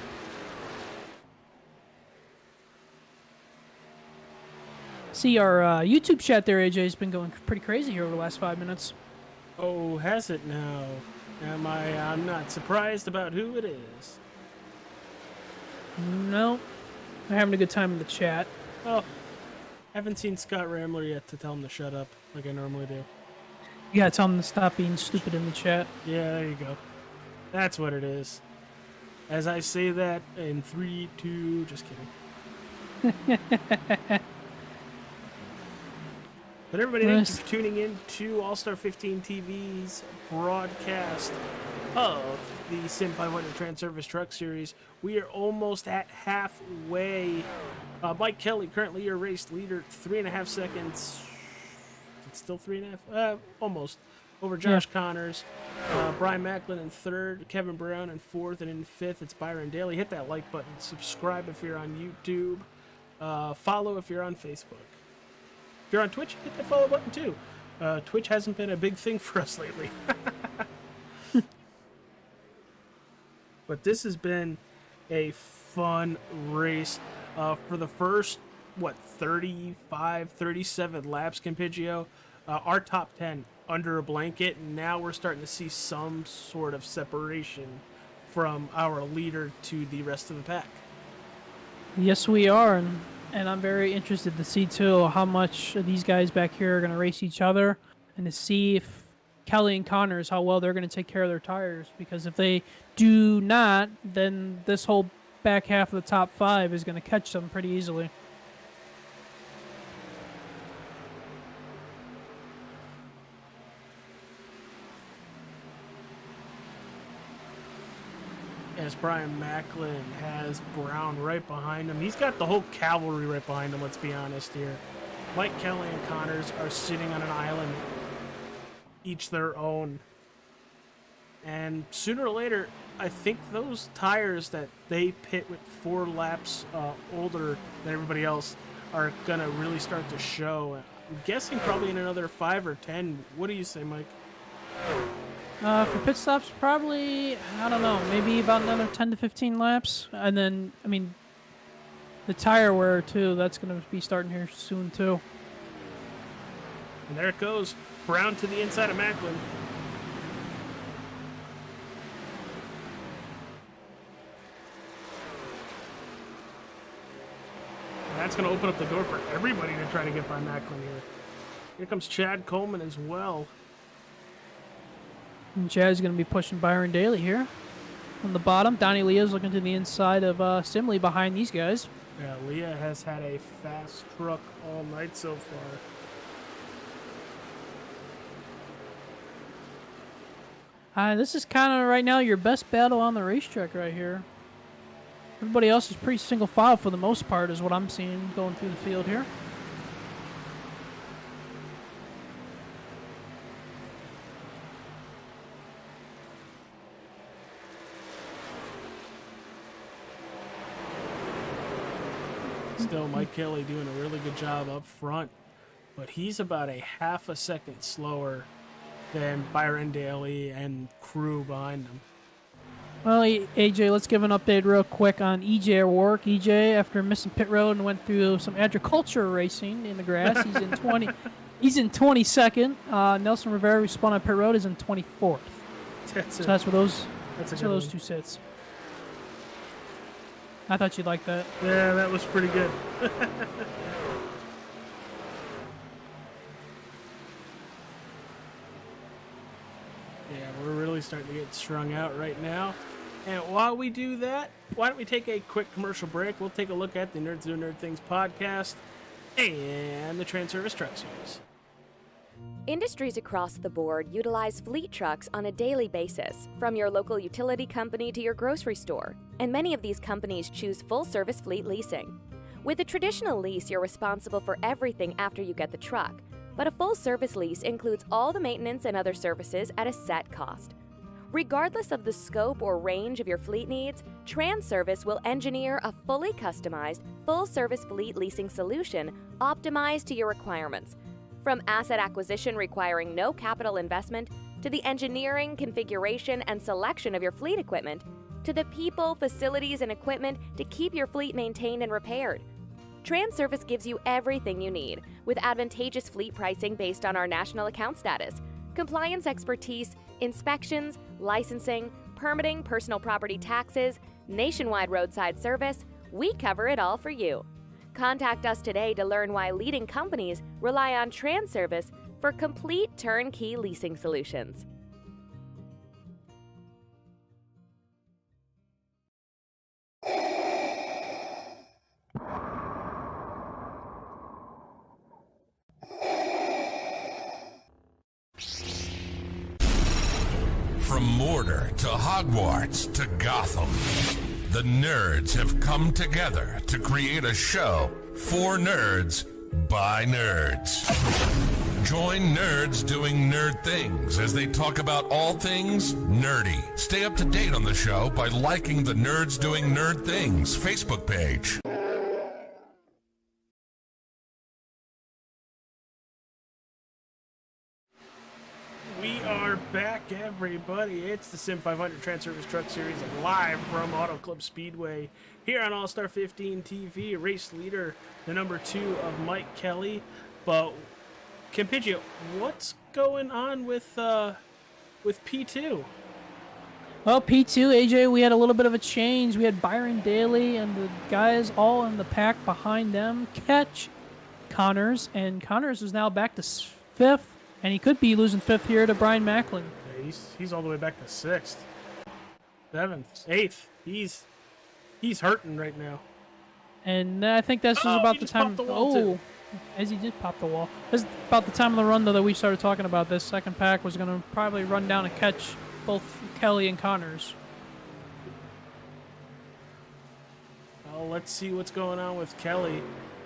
See, our YouTube chat there, AJ, has been going pretty crazy here over the last 5 minutes.
Oh, has it now? I'm not surprised about who it is.
No, they're having a good time in the chat.
Oh, haven't seen Scott Ramler yet to tell him to shut up like I normally do.
You gotta tell him to stop being stupid in the chat.
Yeah, there you go. That's what it is. As I say that in 3, 2, just kidding. But everybody, thank you for tuning in to All-Star 15 TV's broadcast of the Sim500 TranService Truck Series. We are almost at halfway. Mike Kelly, currently your race leader, 3.5 seconds. It's still 3.5? Almost. Over Josh Connors. Brian Macklin in third. Kevin Brown in fourth. And in fifth, it's Byron Daly. Hit that like button. Subscribe if you're on YouTube. Follow if you're on Facebook. If you're on Twitch, hit that follow button too. Twitch hasn't been a big thing for us lately. But this has been a fun race. For the first, 35, 37 laps, Campigio, our top 10 under a blanket. Now we're starting to see some sort of separation from our leader to the rest of the pack.
Yes, we are. And I'm very interested to see, too, how much these guys back here are going to race each other and to see if Kelly and Connors, how well they're going to take care of their tires. Because if they do not, then this whole back half of the top 5 is going to catch them pretty easily.
As Brian Macklin has Brown right behind him. He's got the whole cavalry right behind him, let's be honest here. Mike Kelly and Connors are sitting on an island, each their own. And sooner or later, I think those tires that they pit with 4 laps older than everybody else are going to really start to show. I'm guessing probably in another 5 or 10. What do you say, Mike?
For pit stops, probably, I don't know, maybe about another 10 to 15 laps. And then, I mean, the tire wear, too, that's going to be starting here soon, too.
And there it goes. Brown to the inside of Macklin. And that's going to open up the door for everybody to try to get by Macklin here. Here comes Chad Coleman as well.
And Chad's going to be pushing Byron Daly here. On the bottom, Donnie Leah's looking to the inside of Simley behind these guys.
Yeah, Leah has had a fast truck all night so far.
This is kind of right now your best battle on the racetrack right here. Everybody else is pretty single file for the most part, is what I'm seeing going through the field here.
Still, Mike Kelly doing a really good job up front, but he's about a half a second slower than Byron Daly and crew behind him.
Well, AJ, let's give an update real quick on EJ O'Rourke. EJ, after missing pit road and went through some agriculture racing in the grass, he's in 20. He's in 22nd. Nelson Rivera, who spun on pit road, is in 24th. That's where those two sits. I thought you'd like that.
Yeah, that was pretty good. Yeah, we're really starting to get strung out right now. And while we do that, why don't we take a quick commercial break? We'll take a look at the Nerds Do Nerd Things podcast and the TranService Truck Series.
Industries across the board utilize fleet trucks on a daily basis, from your local utility company to your grocery store, and many of these companies choose full-service fleet leasing. With a traditional lease, you're responsible for everything after you get the truck, but a full-service lease includes all the maintenance and other services at a set cost. Regardless of the scope or range of your fleet needs, TranService will engineer a fully customized, full-service fleet leasing solution optimized to your requirements. From asset acquisition requiring no capital investment, to the engineering, configuration, and selection of your fleet equipment, to the people, facilities, and equipment to keep your fleet maintained and repaired. TranService gives you everything you need, with advantageous fleet pricing based on our national account status, compliance expertise, inspections, licensing, permitting, personal property taxes, nationwide roadside service. We cover it all for you. Contact us today to learn why leading companies rely on TranService for complete turnkey leasing solutions.
From Mordor to Hogwarts to Gotham, the nerds have come together to create a show for nerds by nerds. Join nerds doing nerd things as they talk about all things nerdy. Stay up to date on the show by liking the Nerds Doing Nerd Things Facebook page.
We are back, everybody. It's the Sim500 TranService Truck Series live from Auto Club Speedway here on All Star 15 TV. Race leader, the number 2 of Mike Kelly. But Campigio, what's going on with P2?
Well, P2, AJ, we had a little bit of a change. We had Byron Daly and the guys all in the pack behind them catch Connors, and Connors is now back to 5th. And he could be losing 5th here to Brian Macklin.
Yeah, he's all the way back to 6th, 7th, 8th. He's hurting right now.
And I think this is about the time. As he did pop the wall. This is about the time of the run though that we started talking about this. Second pack was going to probably run down and catch both Kelly and Connors.
Well, let's see what's going on with Kelly.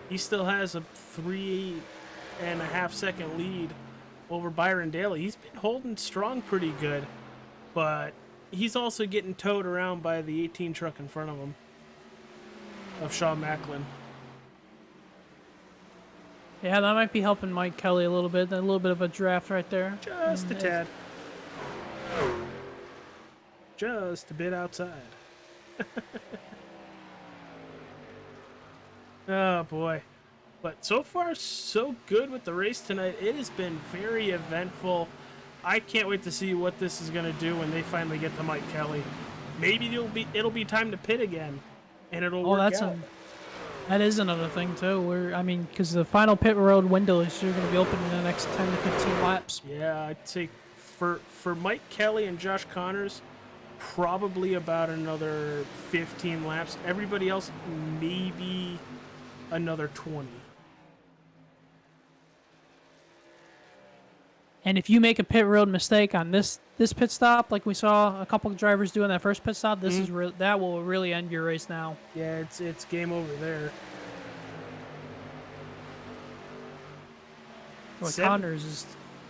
He still has a 3.5 second lead over Byron Daly. He's been holding strong pretty good, but he's also getting towed around by the 18 truck in front of him, of Sean Macklin.
Yeah, that might be helping Mike Kelly a little bit. A little bit of a draft right there.
Just a tad. Just a bit outside. Oh, boy. But so far, so good with the race tonight. It has been very eventful. I can't wait to see what this is going to do when they finally get to Mike Kelly. Maybe it'll be time to pit again, and it'll work out.
That is another thing too. Because the final pit road window is going to be open in the next 10 to 15 laps.
Yeah, I'd say for Mike Kelly and Josh Connors, probably about another 15 laps. Everybody else, maybe another 20.
And if you make a pit road mistake on this pit stop, like we saw a couple of drivers do in that first pit stop, this is that will really end your race now.
Yeah, it's game over there.
What Connors is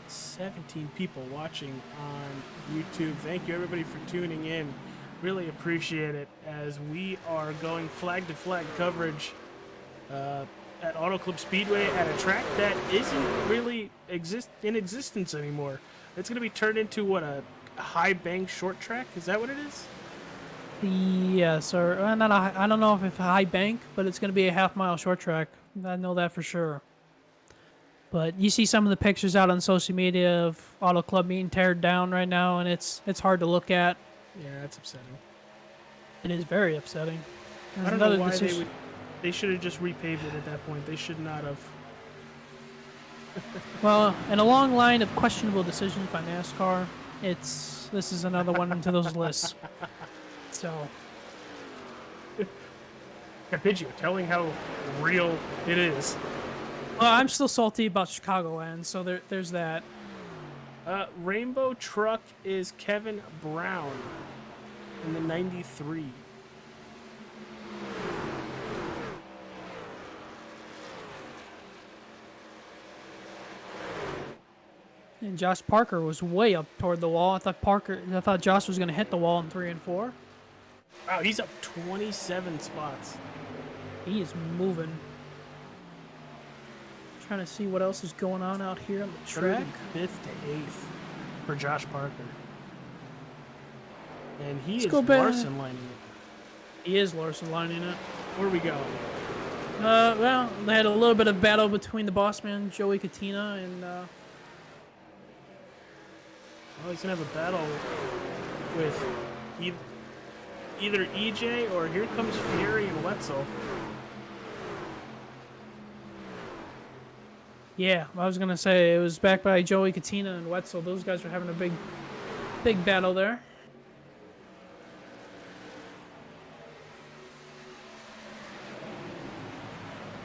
17 people watching on YouTube. Thank you everybody for tuning in. Really appreciate it as we are going flag to flag coverage at Auto Club Speedway at a track that isn't really in existence anymore. It's going to be turned into what, a high bank short track? Is that what it is?
Yes, or not I don't know if it's a high bank, but it's going to be a half-mile short track. I know that for sure. But you see some of the pictures out on social media of Auto Club being teared down right now, and it's hard to look at.
Yeah, that's upsetting.
It is very upsetting.
I don't know why they should have just repaved it at that point. They should not have.
Well, in a long line of questionable decisions by NASCAR, this is another one into those lists. So,
Capicchio telling how real it is.
well, I'm still salty about Chicagoland, so there's that.
Rainbow Truck is Kevin Brown in the 93.
And Josh Parker was way up toward the wall. I thought Josh was going to hit the wall in 3 and 4.
Wow, he's up 27 spots.
He is moving. Trying to see what else is going on out here on the track.
5th to 8th for Josh Parker. And he is
Larson
lining it.
He is Larson lining it.
Where are we going?
Well, they had a little bit of battle between the boss man, Joey Katina, and
well, he's going to have a battle with either EJ or here comes Fury and Wetzel.
yeah, I was going to say it was backed by Joey Katina and Wetzel. Those guys were having a big battle there.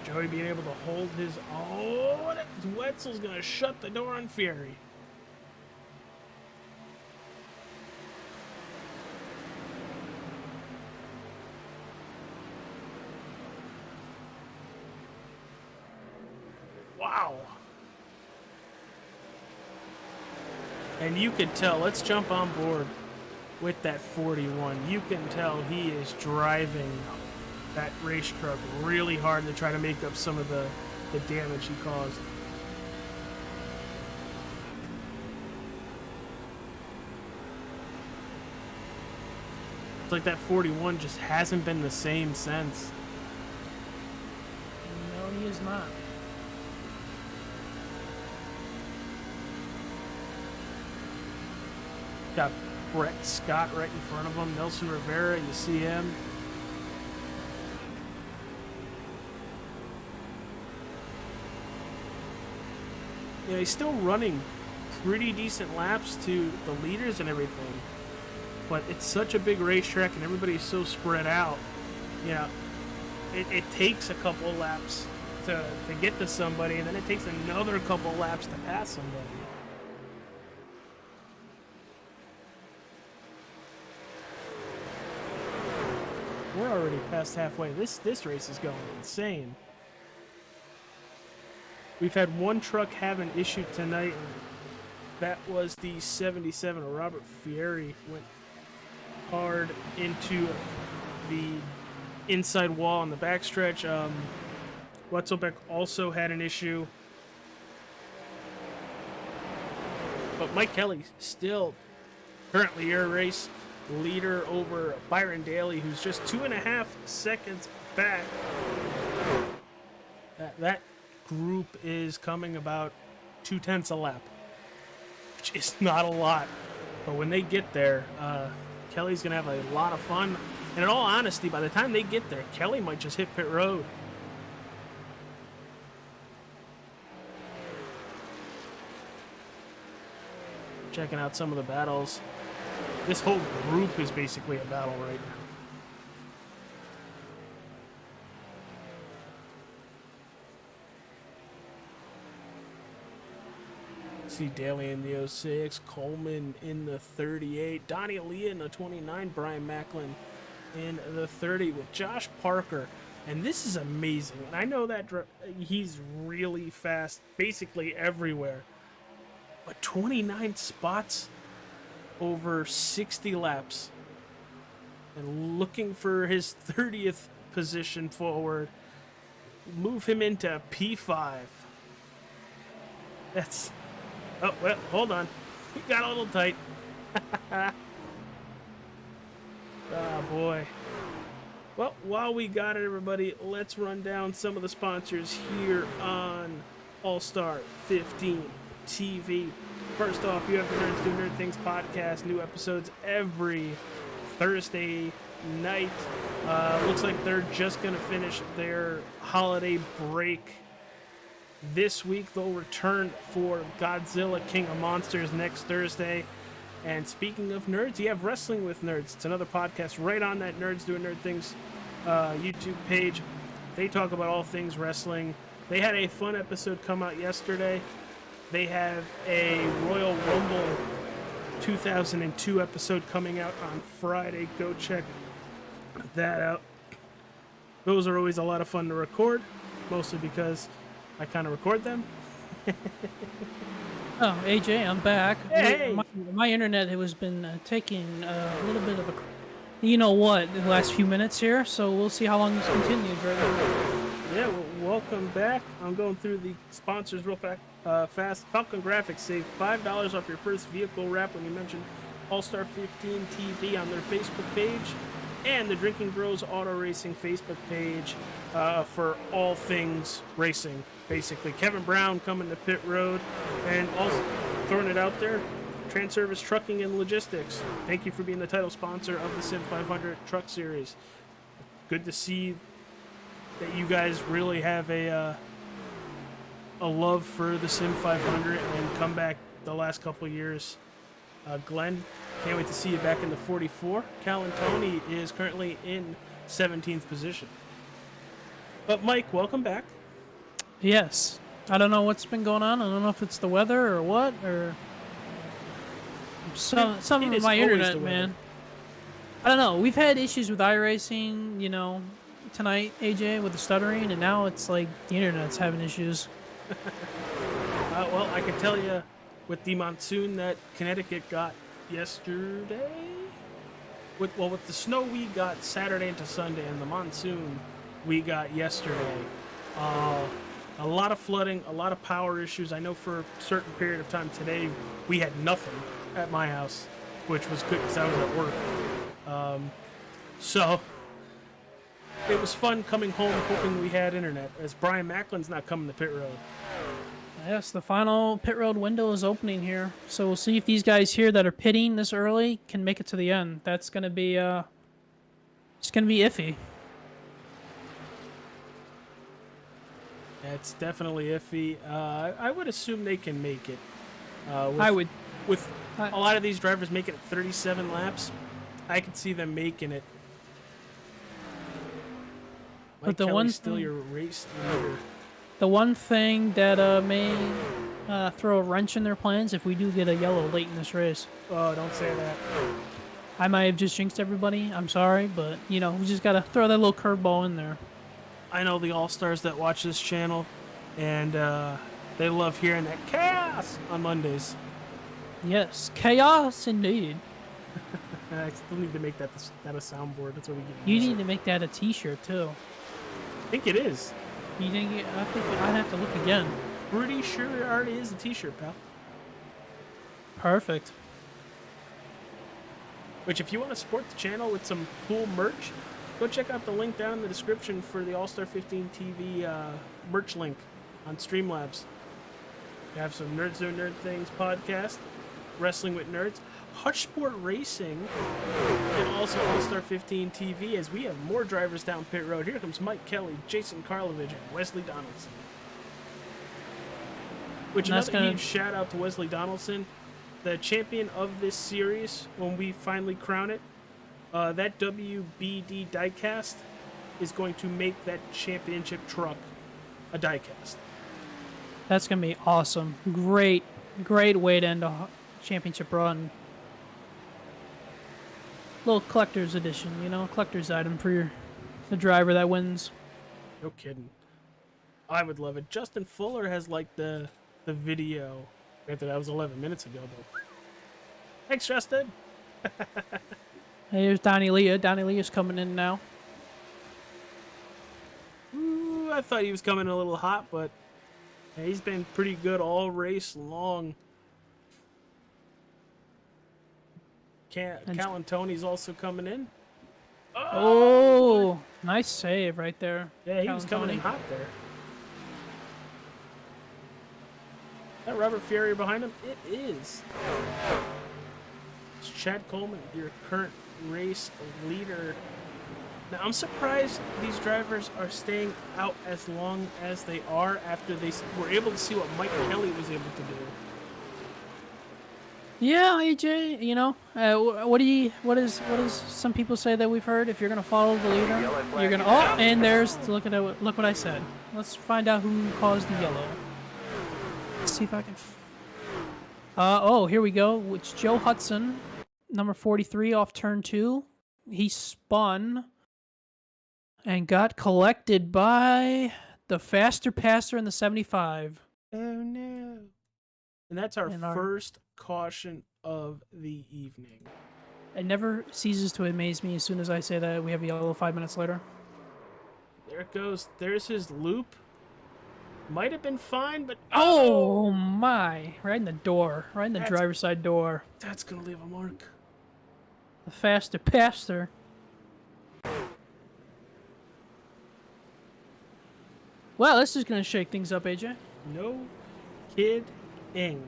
Joey being able to hold his own. Wetzel's going to shut the door on Fury. Wow. And you can tell, let's jump on board with that 41. You can tell he is driving that race truck really hard to try to make up some of the damage he caused. It's like that 41 just hasn't been the same since.
No, he is not.
Got Brett Scott right in front of him. Nelson Rivera, you see him. You know, he's still running pretty decent laps to the leaders and everything. But it's such a big racetrack and everybody's so spread out. You know, it takes a couple laps to get to somebody, and then it takes another couple laps to pass somebody. We're already past halfway. This race is going insane. We've had one truck have an issue tonight. That was the 77. Robert Fieri went hard into the inside wall on the backstretch. Wetzelbeck also had an issue. But Mike Kelly still currently your race leader over Byron Daly, who's just 2.5 seconds back. That group is coming about 0.2 a lap, which is not a lot. But when they get there, Kelly's going to have a lot of fun. And in all honesty, by the time they get there, Kelly might just hit pit road. Checking out some of the battles. This whole group is basically a battle right now. See Daly in the 06, Coleman in the 38, Donnie Aaliyah in the 29, Brian Macklin in the 30 with Josh Parker. And this is amazing. And I know that he's really fast basically everywhere. But 29 spots over 60 laps. And looking for his 30th position forward. Move him into P5. That's... Oh, well, hold on. He got a little tight. Oh, boy. Well, while we got it, everybody, let's run down some of the sponsors here on All-Star 15 TV. First off, you have the Nerds Do Nerd Things podcast. New episodes every Thursday night. Looks like they're just going to finish their holiday break this week. They'll return for Godzilla King of Monsters next Thursday. And speaking of nerds, you have Wrestling with Nerds. It's another podcast right on that Nerds Doing Nerd Things YouTube page. They talk about all things wrestling. They had a fun episode come out yesterday. They have a Royal Rumble 2002 episode coming out on Friday. Go check that out. Those are always a lot of fun to record, mostly because I kind of record them.
Oh, AJ, I'm back.
Hey!
My internet has been taking a little bit of a, you know what, the last few minutes here, so we'll see how long this continues right now.
Yeah, well, welcome back. I'm going through the sponsors real fast. Falcon Grafix, save $5 off your first vehicle wrap when you mention All-Star 15 TV on their Facebook page, and the Drinkin Bros Auto Racing Facebook page for all things racing. Basically, Kevin Brown coming to pit road, and also throwing it out there, TranService Trucking and Logistics. Thank you for being the title sponsor of the Sim500 Truck Series. Good to see that you guys really have a love for the Sim500 and come back the last couple of years. Glenn, can't wait to see you back in the 44. Cal and Tony is currently in 17th position. But Mike, welcome back.
Yes. I don't know what's been going on. I don't know if it's the weather or what, or some of my internet, man. I don't know. We've had issues with iRacing, you know, tonight, AJ, with the stuttering, and now it's like the internet's having issues.
Well, I can tell you with the monsoon that Connecticut got yesterday, with the snow we got Saturday into Sunday and the monsoon we got yesterday, a lot of flooding, a lot of power issues. I know for a certain period of time today we had nothing at my house, which was good because I was at work. So it was fun coming home hoping we had internet, as Brian Macklin's not coming to pit road.
Yes, the final pit road window is opening here, so we'll see if these guys here that are pitting this early can make it to the end. That's gonna be it's gonna be iffy.
It's definitely iffy. I would assume they can make it.
I would.
With a lot of these drivers making it 37 laps, I could see them making it.
But the one
still your race leader.
The one thing that may throw a wrench in their plans if we do get a yellow late in this race.
Oh, don't say that.
I might have just jinxed everybody. I'm sorry, but you know we just gotta throw that little curveball in there.
I know the All-Stars that watch this channel, and they love hearing that chaos on Mondays.
Yes, chaos indeed.
I still need to make that a soundboard. That's what we get.
You need to make that a T-shirt too.
I think it is.
You think? I think I'd have to look again.
Pretty sure it already is a T-shirt, pal.
Perfect.
Which, if you want to support the channel with some cool merch, go check out the link down in the description for the All-Star 15 TV merch link on Streamlabs. We have some Nerds Doing Nerd Things podcast, Wrestling with Nerds, Hutch Sport Racing, and also All-Star 15 TV, as we have more drivers down pit road. Here comes Mike Kelly, Jason Karlovich, and Wesley Donaldson. Which, another huge shout out to Wesley Donaldson, the champion of this series when we finally crown it. That WBD diecast is going to make that championship truck a diecast.
That's gonna be awesome. Great Great way to end a championship run. Little collector's edition, you know, collector's item for the driver that wins.
No kidding. I would love it. Justin Fuller has like the video. Granted, that was 11 minutes ago, though. Thanks, Justin.
Here's Donnie Leah. Donnie Leah's coming in now.
Ooh, I thought he was coming a little hot, but he's been pretty good all race long. Callan Tony's also coming in.
Oh, nice save right there.
Yeah, he was coming in hot there. That Robert Fieri behind him? It is. It's Chad Coleman, your current race leader. Now, I'm surprised these drivers are staying out as long as they are after they were able to see what Mike Kelly was able to do.
Yeah, AJ, you know, what is some people say that we've heard? If you're gonna follow the leader, you're gonna. Oh, and there's look what I said. Let's find out who caused the yellow. Let's see if I can. Oh, here we go. It's Joe Hudson, number 43, off turn 2. He spun and got collected by the faster passer in the 75.
Oh no! And that's our first caution of the evening.
It never ceases to amaze me as soon as I say that we have a yellow 5 minutes later.
There it goes. There's his loop. Might have been fine, but
oh my! Right in the door. Right in the driver's side door.
That's gonna leave a mark.
The faster passer. Well, this is gonna shake things up, AJ.
No kidding.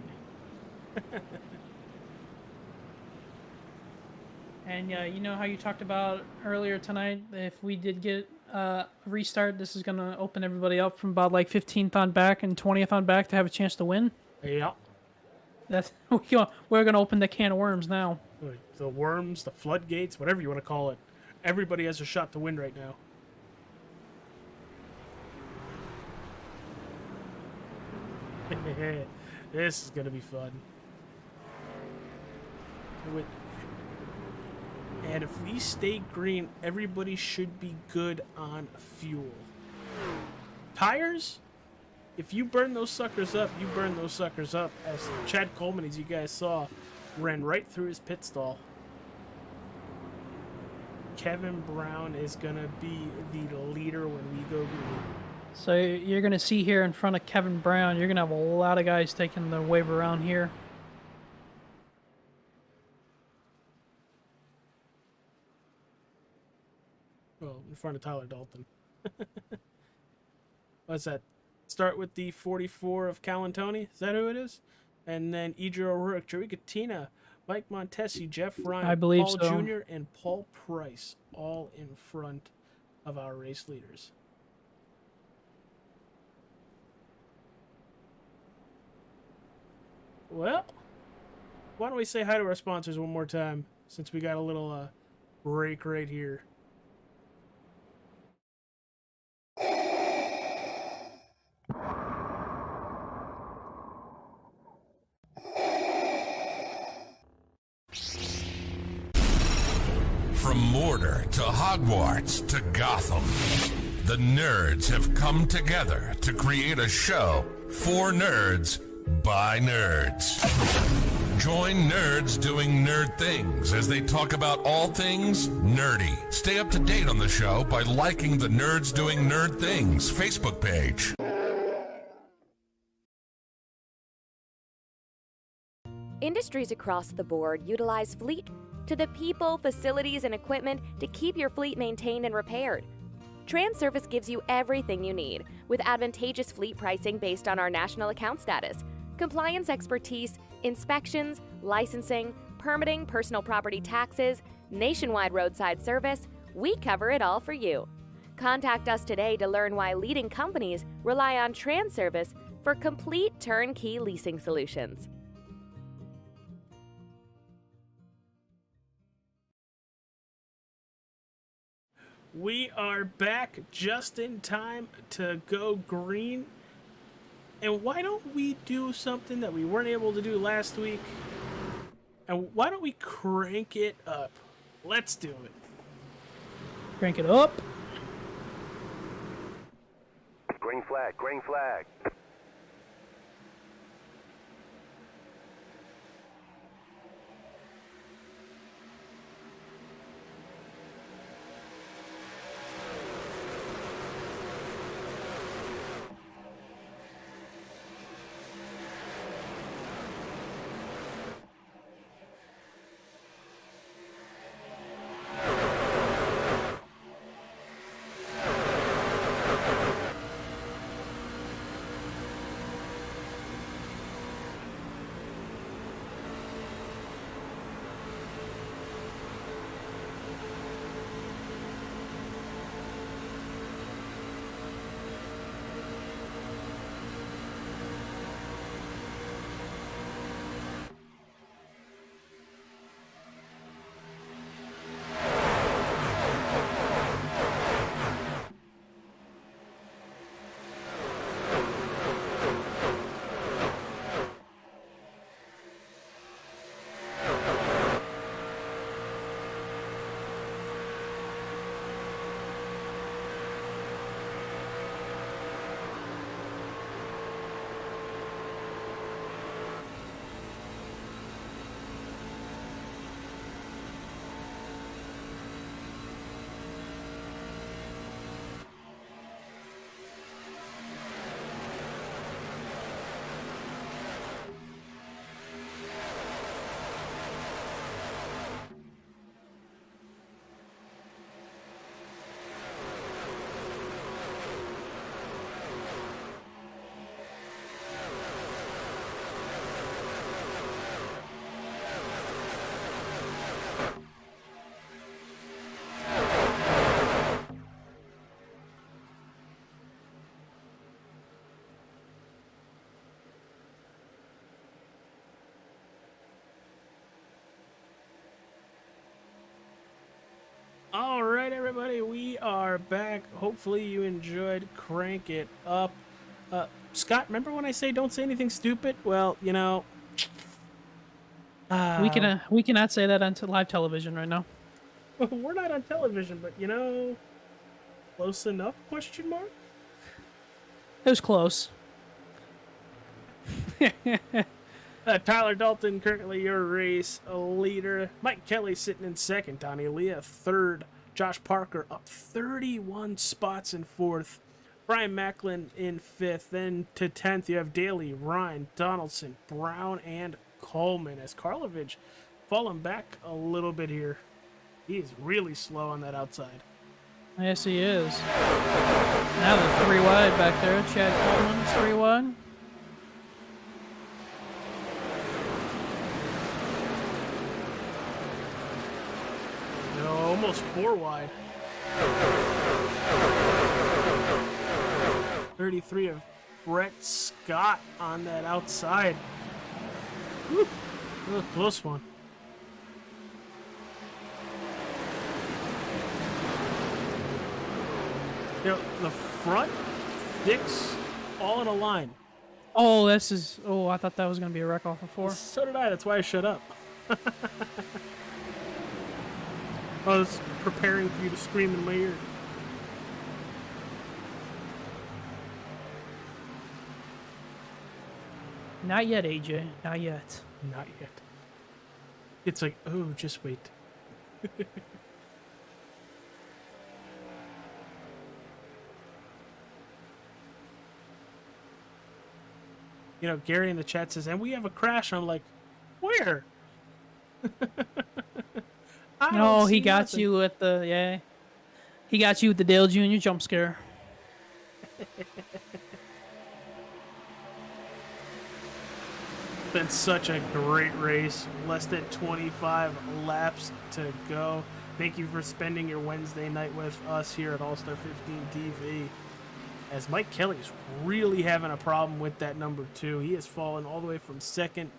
And you know how you talked about earlier tonight, if we did get a restart, this is going to open everybody up from about like 15th on back and 20th on back to have a chance to win?
Yeah.
That's we're going to open the can of worms now.
The worms, the floodgates, whatever you want to call it. Everybody has a shot to win right now. This is going to be fun. And if we stay green, everybody should be good on fuel. Tires? If you burn those suckers up, you burn those suckers up. As Chad Coleman, as you guys saw, ran right through his pit stall. Kevin Brown is going to be the leader when we go green.
So you're going to see here in front of Kevin Brown, you're going to have a lot of guys taking the wave around here.
Well, in front of Tyler Dalton. What's that? Start with the 44 of Callan Tony. Is that who it is? And then Idra O'Rourke, Joey Katina, Mike Montesi, Jeff Ryan,
I believe
Paul
so.
Jr., and Paul Price, all in front of our race leaders. Well, why don't we say hi to our sponsors one more time, since we got a little break right here.
From Mordor to Hogwarts to Gotham, the nerds have come together to create a show for nerds by nerds. Join nerds doing nerd things as they talk about all things nerdy. Stay up to date on the show by liking the Nerds Doing Nerd Things Facebook page.
Industries across the board utilize fleet to the people, facilities, and equipment to keep your fleet maintained and repaired. TranService gives you everything you need with advantageous fleet pricing based on our national account status, compliance expertise, inspections, licensing, permitting, personal property taxes, nationwide roadside service. We cover it all for you. Contact us today to learn why leading companies rely on TranService for complete turnkey leasing solutions.
We are back just in time to go green. And why don't we do something that we weren't able to do last week? And why don't we crank it up? Let's do it.
Crank it up.
Green flag, green flag.
All right, everybody, we are back. Hopefully you enjoyed Crank It Up. Scott, remember when I say don't say anything stupid? Well, you know,
We cannot say that on live television right now.
we're not on television, but you know, close enough? Question mark.
It was close.
Tyler Dalton, currently your race leader. Mike Kelly sitting in second. Donnie Leah third. Josh Parker up 31 spots in fourth. Brian Macklin in fifth. Then to 10th, you have Daly, Ryan, Donaldson, Brown, and Coleman. As Karlovich falling back a little bit here. He is really slow on that outside.
Yes, he is. Now the 3 wide back there. Chad Coleman's 3 wide.
No, almost 4 wide. 33 of Brett Scott on that outside. Whew. A close one. You know, the front, six, all in a line.
Oh, this is... Oh, I thought that was going to be a wreck off of 4.
So did I. That's why I shut up. I was preparing for you to scream in my ear.
Not yet, AJ. Not yet.
Not yet. It's like, oh, just wait. You know, Gary in the chat says, and we have a crash. I'm like, where?
No, he got you with the... Yeah. He got you with the Dale Jr. jump scare.
Been such a great race. Less than 25 laps to go. Thank you for spending your Wednesday night with us here at All-Star 15 TV. As Mike Kelly's really having a problem with that number 2. He has fallen all the way from 2nd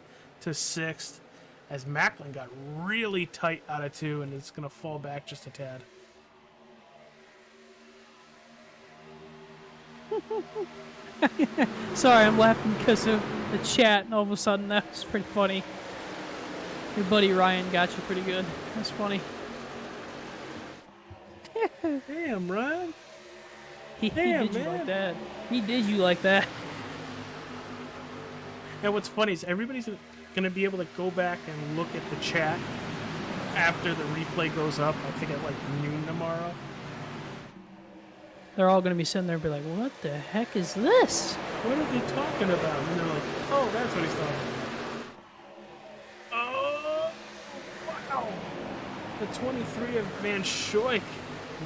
to 6th. As Macklin got really tight out of 2 and it's going to fall back just a tad.
Sorry, I'm laughing because of the chat, and all of a sudden that was pretty funny. Your buddy Ryan got you pretty good. That's funny.
Damn, Ryan.
He
Damn,
did you like
man.
that. He did you like that.
And what's funny is everybody's gonna be able to go back and look at the chat after the replay goes up. I think at like noon tomorrow.
They're all going to be sitting there and be like, what the heck is this?
What are they talking about? And they're like, oh, that's what he's talking about. Oh, wow. The 23 of Van Schoik,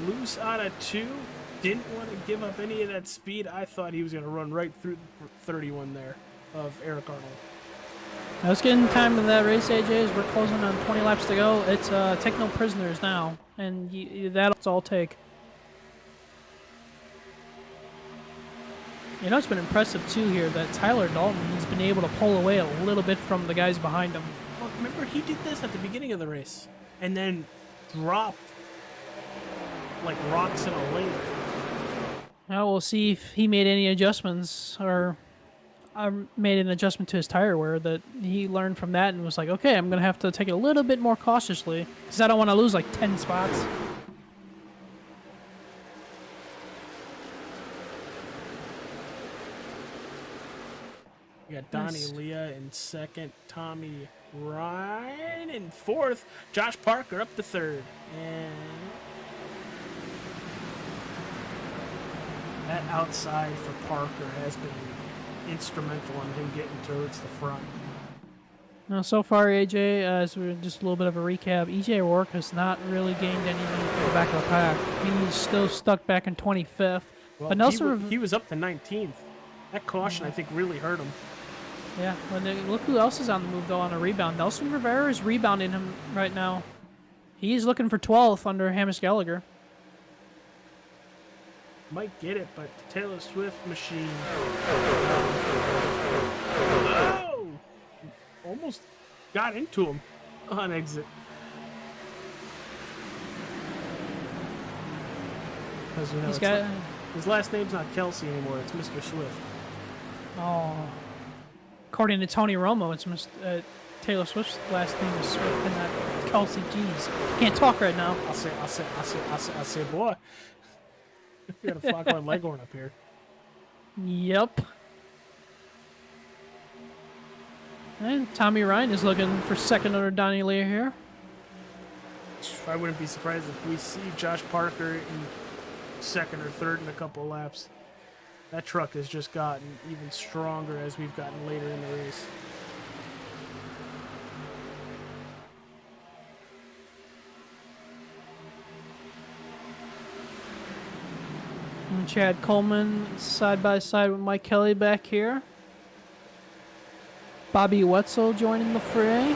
loose out of 2. Didn't want to give up any of that speed. I thought he was going to run right through the 31 there of Eric Arnold.
Now let's get in time to that race, AJ, as we're closing on 20 laps to go. It's take no prisoners now, and that's all take. You know, it's been impressive, too, here, that Tyler Dalton has been able to pull away a little bit from the guys behind him.
Well, remember, he did this at the beginning of the race and then dropped like rocks in a lake.
Now we'll see if he made any adjustments or made an adjustment to his tire wear that he learned from that and was like, okay, I'm going to have to take it a little bit more cautiously because I don't want to lose like 10 spots.
We got Donnie Leah in second, Tommy Ryan in fourth, Josh Parker up to third. And that outside for Parker has been instrumental in him getting towards the front.
Now, so far, AJ, as we're just a little bit of a recap, EJ O'Rourke has not really gained anything from the back of the pack. He's still stuck back in 25th.
Well,
But Nelson,
he was up to 19th. That caution, I think, really hurt him.
yeah, but look who else is on the move, though, on a rebound. Nelson Rivera is rebounding him right now. He's looking for 12th under Hamish Gallagher.
Might get it, but the Taylor Swift machine. Oh! Almost got into him on exit. Because, you know, his last name's not Kelsey anymore, it's Mr. Swift.
Oh. According to Tony Romo, it's Taylor Swift's last name is Swift and not Kelsey. Jeez. Can't talk right now.
I say, boy. We got a Foghorn Leghorn up here.
Yep. And Tommy Ryan is looking for second under Donnie Leah here.
I wouldn't be surprised if we see Josh Parker in second or third in a couple of laps. That truck has just gotten even stronger as we've gotten later in the race.
And Chad Coleman side by side with Mike Kelly back here. Bobby Wetzel joining the fray.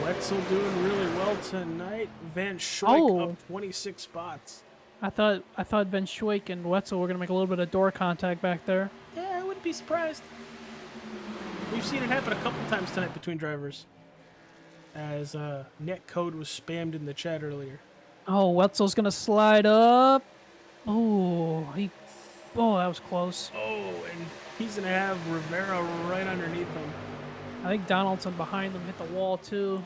Wetzel doing really well tonight. Van Schoik up 26 spots.
I thought Van Schoik and Wetzel were going to make a little bit of door contact back there.
Yeah, I wouldn't be surprised. We've seen it happen a couple times tonight between drivers. As net code was spammed in the chat earlier.
Oh, Wetzel's going to slide up. Oh, that was close.
Oh, and he's going to have Rivera right underneath him.
I think Donaldson behind them hit the wall too.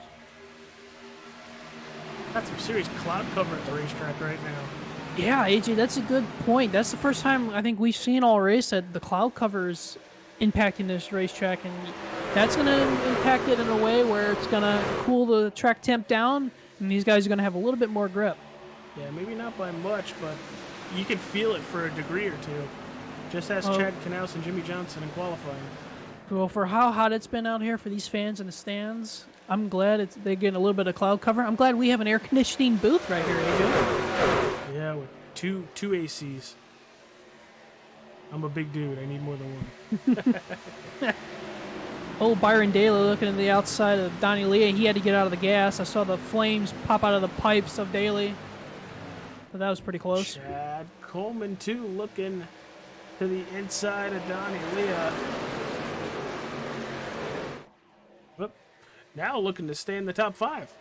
Got some serious cloud cover at the racetrack right now.
Yeah, AJ, that's a good point. That's the first time I think we've seen all race that the cloud cover is impacting this racetrack, and that's going to impact it in a way where it's going to cool the track temp down, and these guys are going to have a little bit more grip.
Yeah, maybe not by much, but you can feel it for a degree or two. Just ask Chad Knaus and Jimmy Johnson in qualifying.
Well, for how hot it's been out here for these fans in the stands, I'm glad they're getting a little bit of cloud cover. I'm glad we have an air conditioning booth right here, AJ.
Yeah, with two ACs. I'm a big dude. I need more than one.
Oh, Byron Daly looking at the outside of Donnie Leah. He had to get out of the gas. I saw the flames pop out of the pipes of Daly. But that was pretty close.
Chad Coleman, too, looking to the inside of Donnie Leah. Whoop. Now looking to stay in the top 5.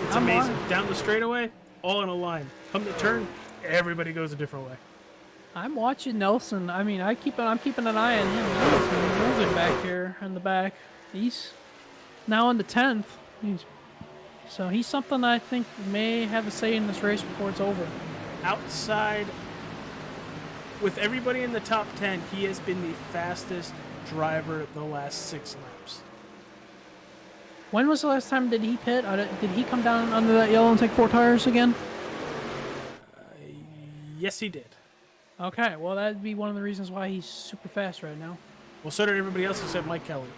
It's amazing. Down the straightaway, all in a line. Come to turn, everybody goes a different way.
I'm watching Nelson. I mean, I'm keeping an eye on him. He's moving back here in the back. He's now in the 10th. So he's something I think may have a say in this race before it's over.
Outside, with everybody in the top 10, he has been the fastest driver the last 6 laps.
When was the last time did he pit? Did he come down under that yellow and take 4 tires again?
Yes, he did.
Okay, well, that'd be one of the reasons why he's super fast right now.
Well, so did everybody else except Mike Kelly.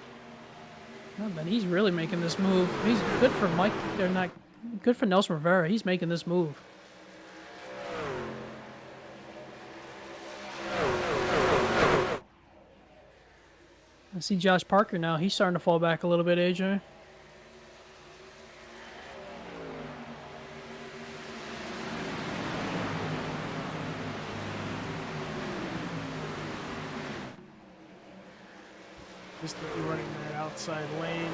Well, then he's really making this move. He's good for Mike. They're not good for Nelson Rivera. He's making this move. I see Josh Parker now. He's starting to fall back a little bit, AJ.
Just running that outside lane.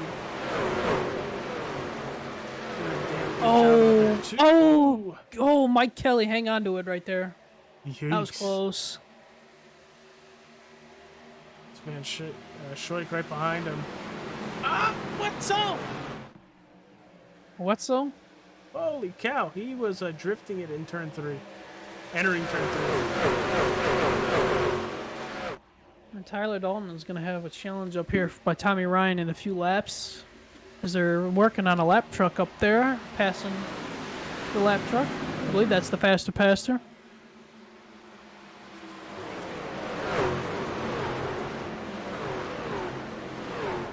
Oh, Mike Kelly, hang on to it right there.
Yikes.
That was close.
This man Shoik right behind him. Ah, what's up?
What's so?
Holy cow, he was drifting it in turn 3. Entering turn 3.
And Tyler Dalton is going to have a challenge up here by Tommy Ryan in a few laps. As they're working on a lap truck up there, passing the lap truck. I believe that's the faster passer.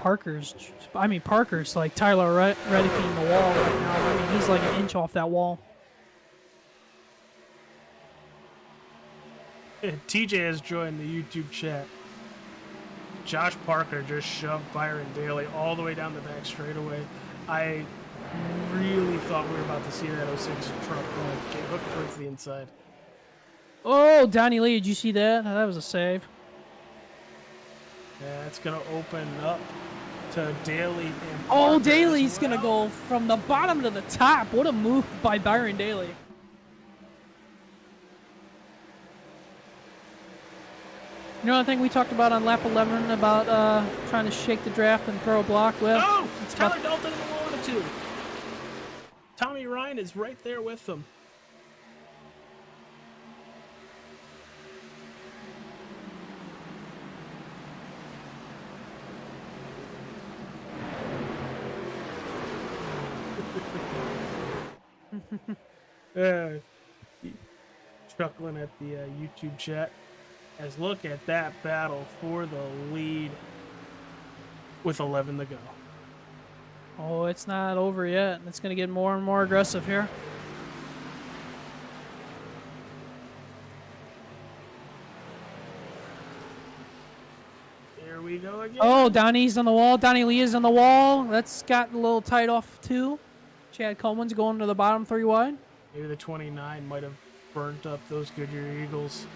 Parker's like Tyler Reddick in the wall right now. I mean, he's like an inch off that wall.
TJ has joined the YouTube chat. Josh Parker just shoved Byron Daly all the way down the back straightaway. I really thought we were about to see that 06 truck get hooked towards the inside.
Oh, Donnie Lee, did you see that? That was a save.
Yeah, it's going to open up to Daly.
Oh, Daly's going to go from the bottom to the top. What a move by Byron Daly. You know, I think we talked about on lap 11 about trying to shake the draft and throw a block with.
Oh, Tyler Dalton in the wall too. Tommy Ryan is right there with them. Chuckling at the YouTube chat. As look at that battle for the lead with 11 to go.
Oh, it's not over yet. It's going to get more and more aggressive here.
Here we go again.
Oh, Donnie's on the wall. Donnie Lee is on the wall. That's got a little tight off, too. Chad Coleman's going to the bottom 3 wide.
Maybe the 29 might have burnt up those Goodyear Eagles.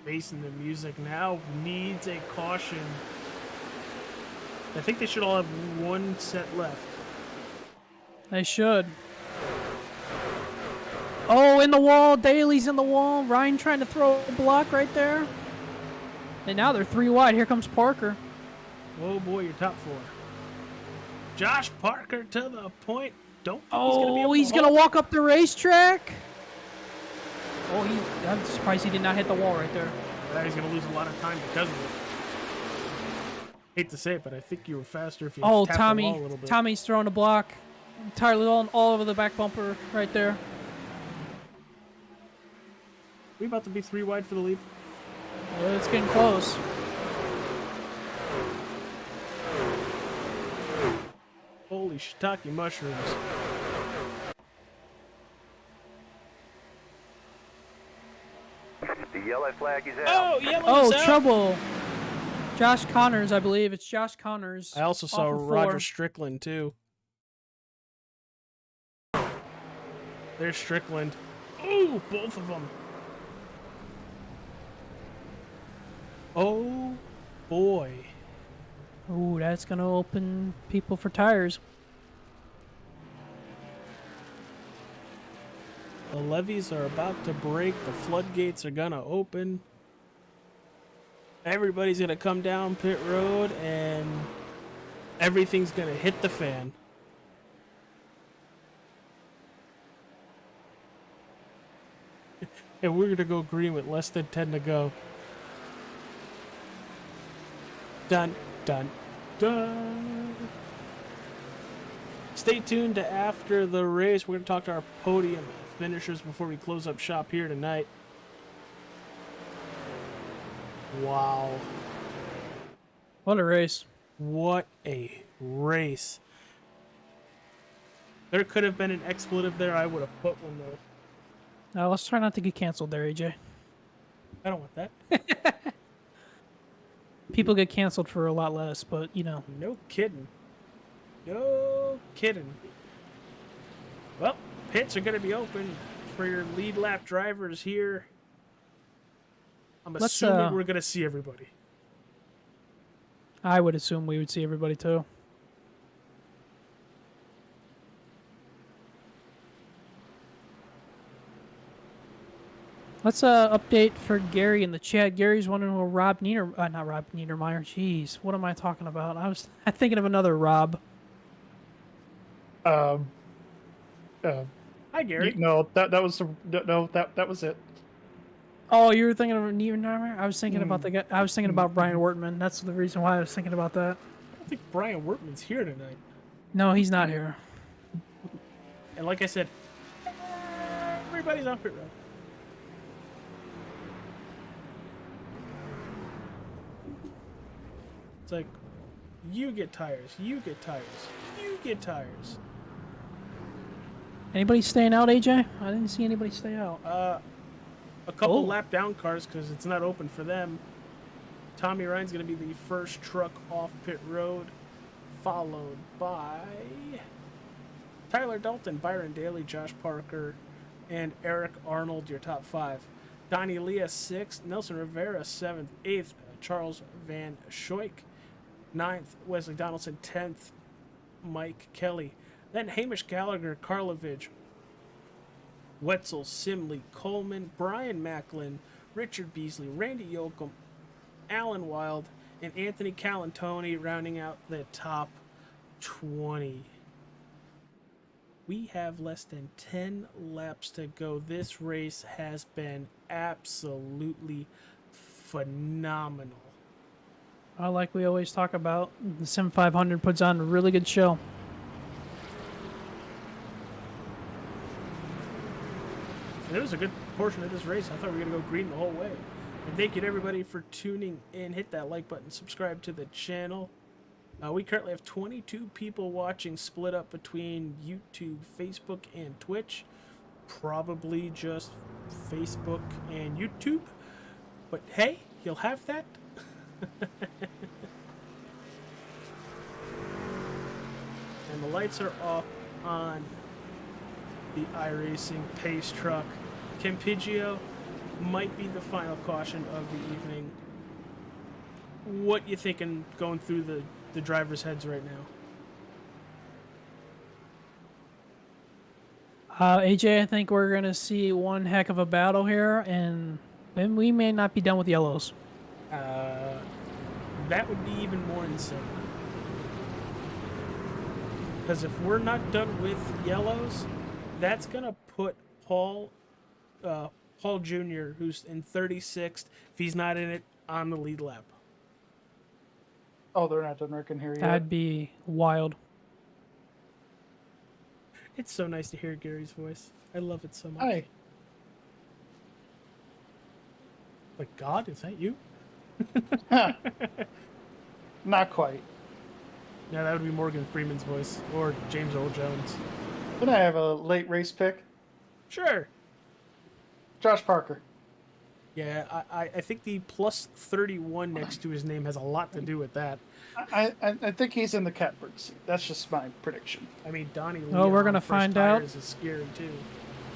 Facing the music now needs a caution. I think they should all have 1 set left.
They should. Oh, in the wall. Daly's in the wall. Ryan trying to throw a block right there. And now they're 3 wide. Here comes Parker.
Oh boy, your top 4. Josh Parker to the point. Don't think
he's going to walk up the racetrack. Oh, I'm surprised he did not hit the wall right there.
He's going to lose a lot of time because of it. Hate to say it, but I think you were faster if you tapped the wall a little bit.
Tommy's throwing a block. Tyler Dalton all over the back bumper right there.
We about to be 3 wide for the lead.
It's getting close.
Holy shiitake mushrooms.
The yellow flag is out.
Oh, yellow is out.
Trouble. Josh Connors, I believe. It's Josh Connors.
I also saw Roger Strickland, too. There's Strickland. Ooh, both of them. Oh, boy.
Ooh, that's going to open people for tires.
levees are about to break. The floodgates are gonna open. Everybody's gonna come down pit road, and everything's gonna hit the fan. And we're gonna go green with less than 10 to go. Dun, dun, dun. Stay tuned to after the race. We're gonna talk to our podium finishers before we close up shop here tonight. Wow.
What a race.
What a race. There could have been an expletive there. I would have put one there.
Let's try not to get canceled there, AJ.
I don't want that.
People get canceled for a lot less, but, you know.
No kidding. No kidding. Well, pits are going to be open for your lead lap drivers here. I'm assuming we're going to see everybody.
I would assume we would see everybody, too. Let's update for Gary in the chat. Gary's wondering who not Rob Niedermeyer. Jeez, what am I talking about? I'm thinking of another Rob.
Hi, Gary.
No, that was it.
Oh, you were thinking of Niedermeyer? I was thinking about the guy. I was thinking about Brian Wortman. That's the reason why I was thinking about that.
I don't think Brian Wortman's here tonight.
No, he's not here.
And like I said, everybody's on pit road. It's like, you get tires, you get tires, you get tires.
Anybody staying out, AJ? I didn't see anybody stay out.
A couple lap down cars because it's not open for them. Tommy Ryan's going to be the first truck off pit road, followed by Tyler Dalton, Byron Daly, Josh Parker, and Eric Arnold, your top five. Donnie Leah, 6th. Nelson Rivera, 7th. 8th, Charles Van Schoik. 9th, Wesley Donaldson. 10th, Mike Kelly. Then Hamish Gallagher, Karlovich, Wetzel, Simley, Coleman, Brian Macklin, Richard Beasley, Randy Yoakum, Alan Wild, and Anthony Calantoni rounding out the top 20. We have less than 10 laps to go. This race has been absolutely phenomenal.
Like we always talk about, the Sim500 puts on a really good show.
It was a good portion of this race. I thought we were going to go green the whole way. And thank you to everybody for tuning in. Hit that like button, subscribe to the channel. We currently have 22 people watching, split up between YouTube, Facebook, and Twitch. Probably just Facebook and YouTube. But hey, you'll have that. And the lights are off on the iRacing pace truck. Campiggio might be the final caution of the evening. What you thinking going through the drivers' heads right
now? AJ, I think we're going to see one heck of a battle here, and we may not be done with yellows.
That would be even more insane. Because if we're not done with yellows, that's going to put Paul Jr., who's in 36th, if he's not in it, on the lead lap.
Oh, they're not done working here yet.
That'd be wild.
It's so nice to hear Gary's voice. I love it so much.
Hi.
Like, God, is that you?
Not quite.
Yeah, that would be Morgan Freeman's voice, or James Earl Jones.
Then I have a late race pick.
Sure.
Josh Parker.
Yeah, I think the plus 31 next to his name has a lot to do with that.
I think he's in the catbird seat. That's just my prediction.
I mean, Donnie Lee.
Oh, we're gonna find out.
Is scary too.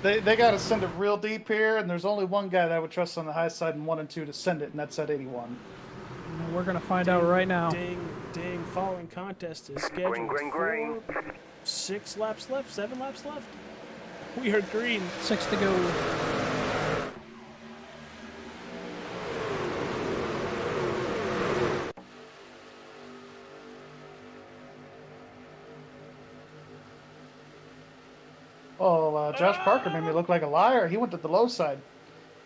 They got to send it real deep here, and there's only one guy that I would trust on the high side in 1 and 2 to send it, and that's at 81.
We're gonna find out right now.
Ding, ding. Following contest is scheduled
Green, green, green.
for 6 laps left, 7 laps left. We are green.
6 to go.
Oh, Josh Parker made me look like a liar. He went to the low side.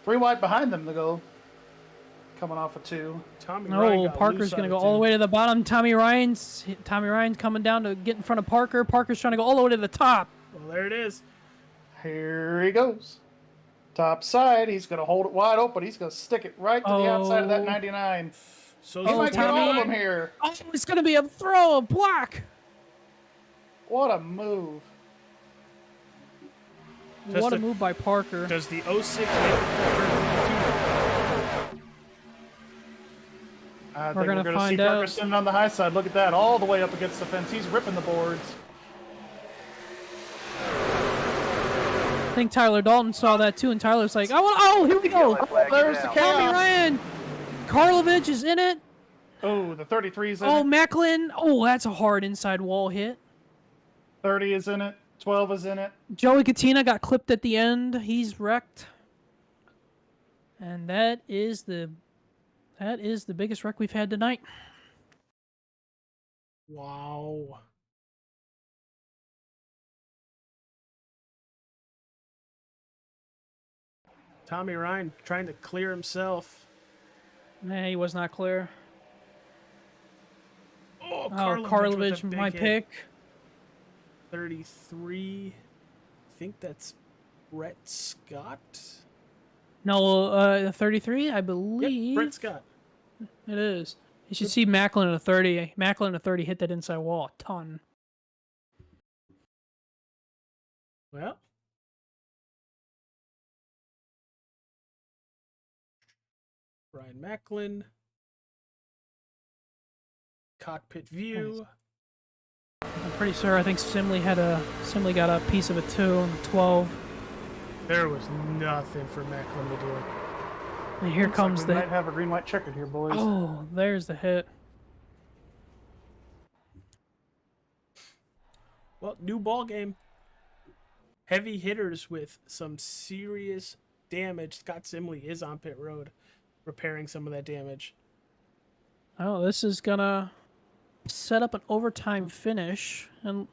3 wide behind them to go. Coming off of 2.
Tommy Ryan
No,
got
Parker's
loose
going to
on
go
it,
all the
too.
way to the bottom. Tommy Ryan's coming down to get in front of Parker. Parker's trying to go all the way to the top.
Well, there it is.
Here he goes. Top side. He's going to hold it wide open. He's going to stick it right to the outside of that 99.
So
He might get all of
Tommy.
them here.
Oh, it's going to be a throw, a block.
What a move.
Just
What a
a-
move by Parker.
Does the 06 make it for
I think
We're gonna
see
find
Parker
out.
sitting on the high side. Look at that. All the way up against the fence. He's ripping the boards.
I think Tyler Dalton saw that too, and Tyler's like, oh, here we go.
Flag
There's
it
the
down.
Tommy
chaos.
Ryan. Karlovich is in it.
Oh, the 33's in
Oh,
it.
Macklin. Oh, that's a hard inside wall hit.
30 is in it. 12 is in it.
Joey Katina got clipped at the end. He's wrecked. And that is the biggest wreck we've had tonight.
Wow. Tommy Ryan trying to clear himself.
Nah, he was not clear.
Oh,
Karlovich,
with a
my
big hit.
pick.
33. I think that's Brett Scott.
No, 33, I
Yep,
believe.
Brett Scott.
It is. You should see Macklin at a 30. Macklin at a 30 hit that inside wall a ton.
Well. Brian Macklin. Cockpit view.
I'm pretty sure. I think Simley got a piece of it too on the 12.
There was nothing for Macklin to do.
And here comes
we
the.
might have a green white checkered here, boys.
Oh, there's the hit.
Well, new ball game. Heavy hitters with some serious damage. Scott Simley is on pit road, repairing some of that damage.
Oh, this is gonna set up an overtime finish, and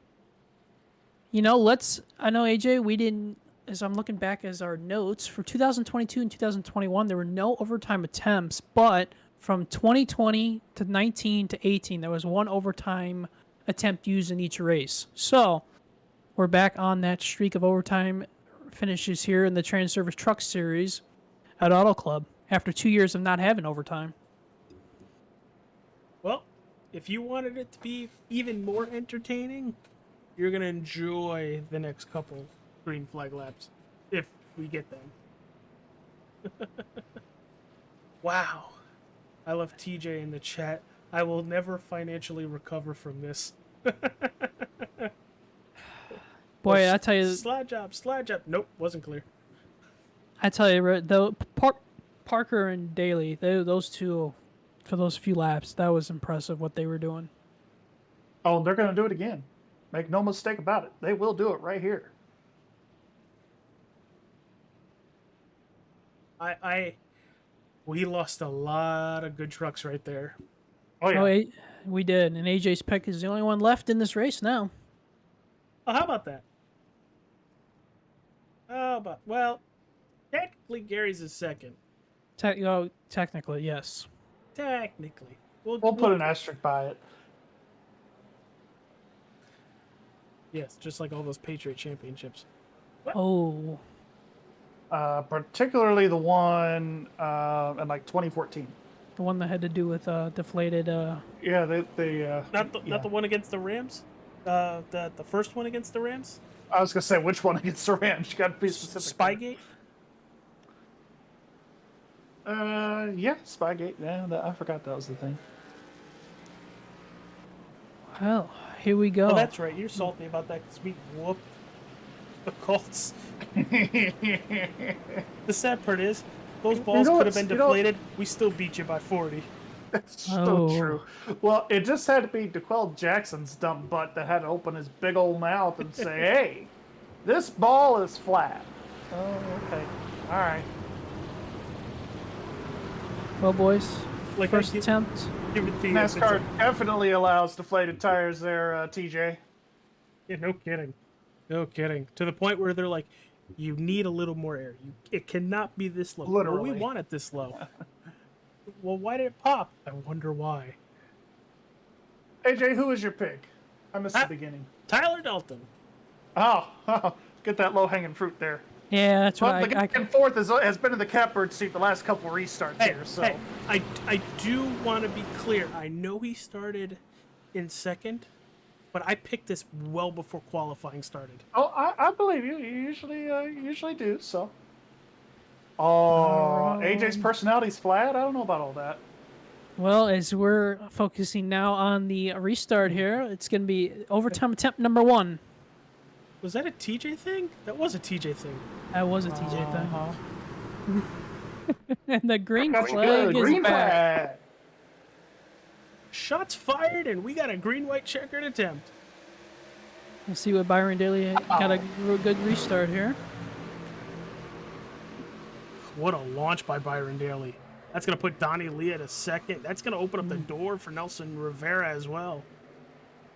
I know AJ, we didn't. As I'm looking back as our notes for 2022 and 2021, there were no overtime attempts, but from 2020 to 19 to 18, there was one overtime attempt used in each race. So we're back on that streak of overtime finishes here in the TranService Truck Series at Auto Club after 2 years of not having overtime.
Well, if you wanted it to be even more entertaining, you're going to enjoy the next couple green flag laps if we get them. Wow. I love TJ in the chat. I will never financially recover from this.
Boy, I tell you,
Slide job. Nope, wasn't clear.
I tell you, though, Parker and Daly, those two, for those few laps, that was impressive what they were doing.
Oh, they're going to do it again. Make no mistake about it. They will do it right here.
We lost a lot of good trucks right there.
Oh, yeah.
Oh, we did, and AJ's pick is the only one left in this race now.
Oh, how about that? Well, technically Gary's is second.
Technically, yes.
Technically.
We'll put an asterisk by it.
Yes, just like all those Patriot championships.
Oh,
Particularly the one in like 2014.
the one that had to do with deflated.
Yeah, they
Not the one against the Rams? The first one against the Rams?
I was gonna say which one against the Rams. You got to be specific.
Spygate?
Yeah, Spygate. Yeah, I forgot that was the thing.
Well, here we go.
Oh, that's right. You're salty about that because we whooped the Colts. The sad part is, those balls could have been deflated. We still beat you by 40.
That's
Oh.
so true. Well, it just had to be DeQuell Jackson's dumb butt that had to open his big old mouth and say, "Hey, This ball is flat. Oh, okay. All right.
Well, boys,
Like,
first attempt.
Give it to you.
NASCAR definitely allows deflated tires there, TJ.
Yeah, no kidding. No kidding. To the point where they're like, you need a little more air. It cannot be this low.
Literally.
Well, we want it this low. Well, why did it pop? I wonder why.
AJ, who is your pick? I missed the beginning.
Tyler Dalton.
Oh, get that low-hanging fruit there.
Yeah, that's
But
what
the guy in fourth has been in the catbird seat the last couple restarts here, so...
Hey, I do want to be clear. I know he started in second, but I picked this well before qualifying started.
Oh, I believe you. You usually do, so... Oh, AJ's personality's flat? I don't know about all that.
Well, as we're focusing now on the restart here, it's going to be overtime attempt number 1.
Was that a TJ thing? That was a TJ thing.
That was a TJ
Uh-huh.
thing. And the green
That's
flag
good.
is
Green
back.
flag.
Shots fired, and we got a green-white checkered attempt.
We'll see what Byron Daly got a good restart here.
What a launch by Byron Daly. That's going to put Donnie Lee at a second. That's going to open up the door for Nelson Rivera as well.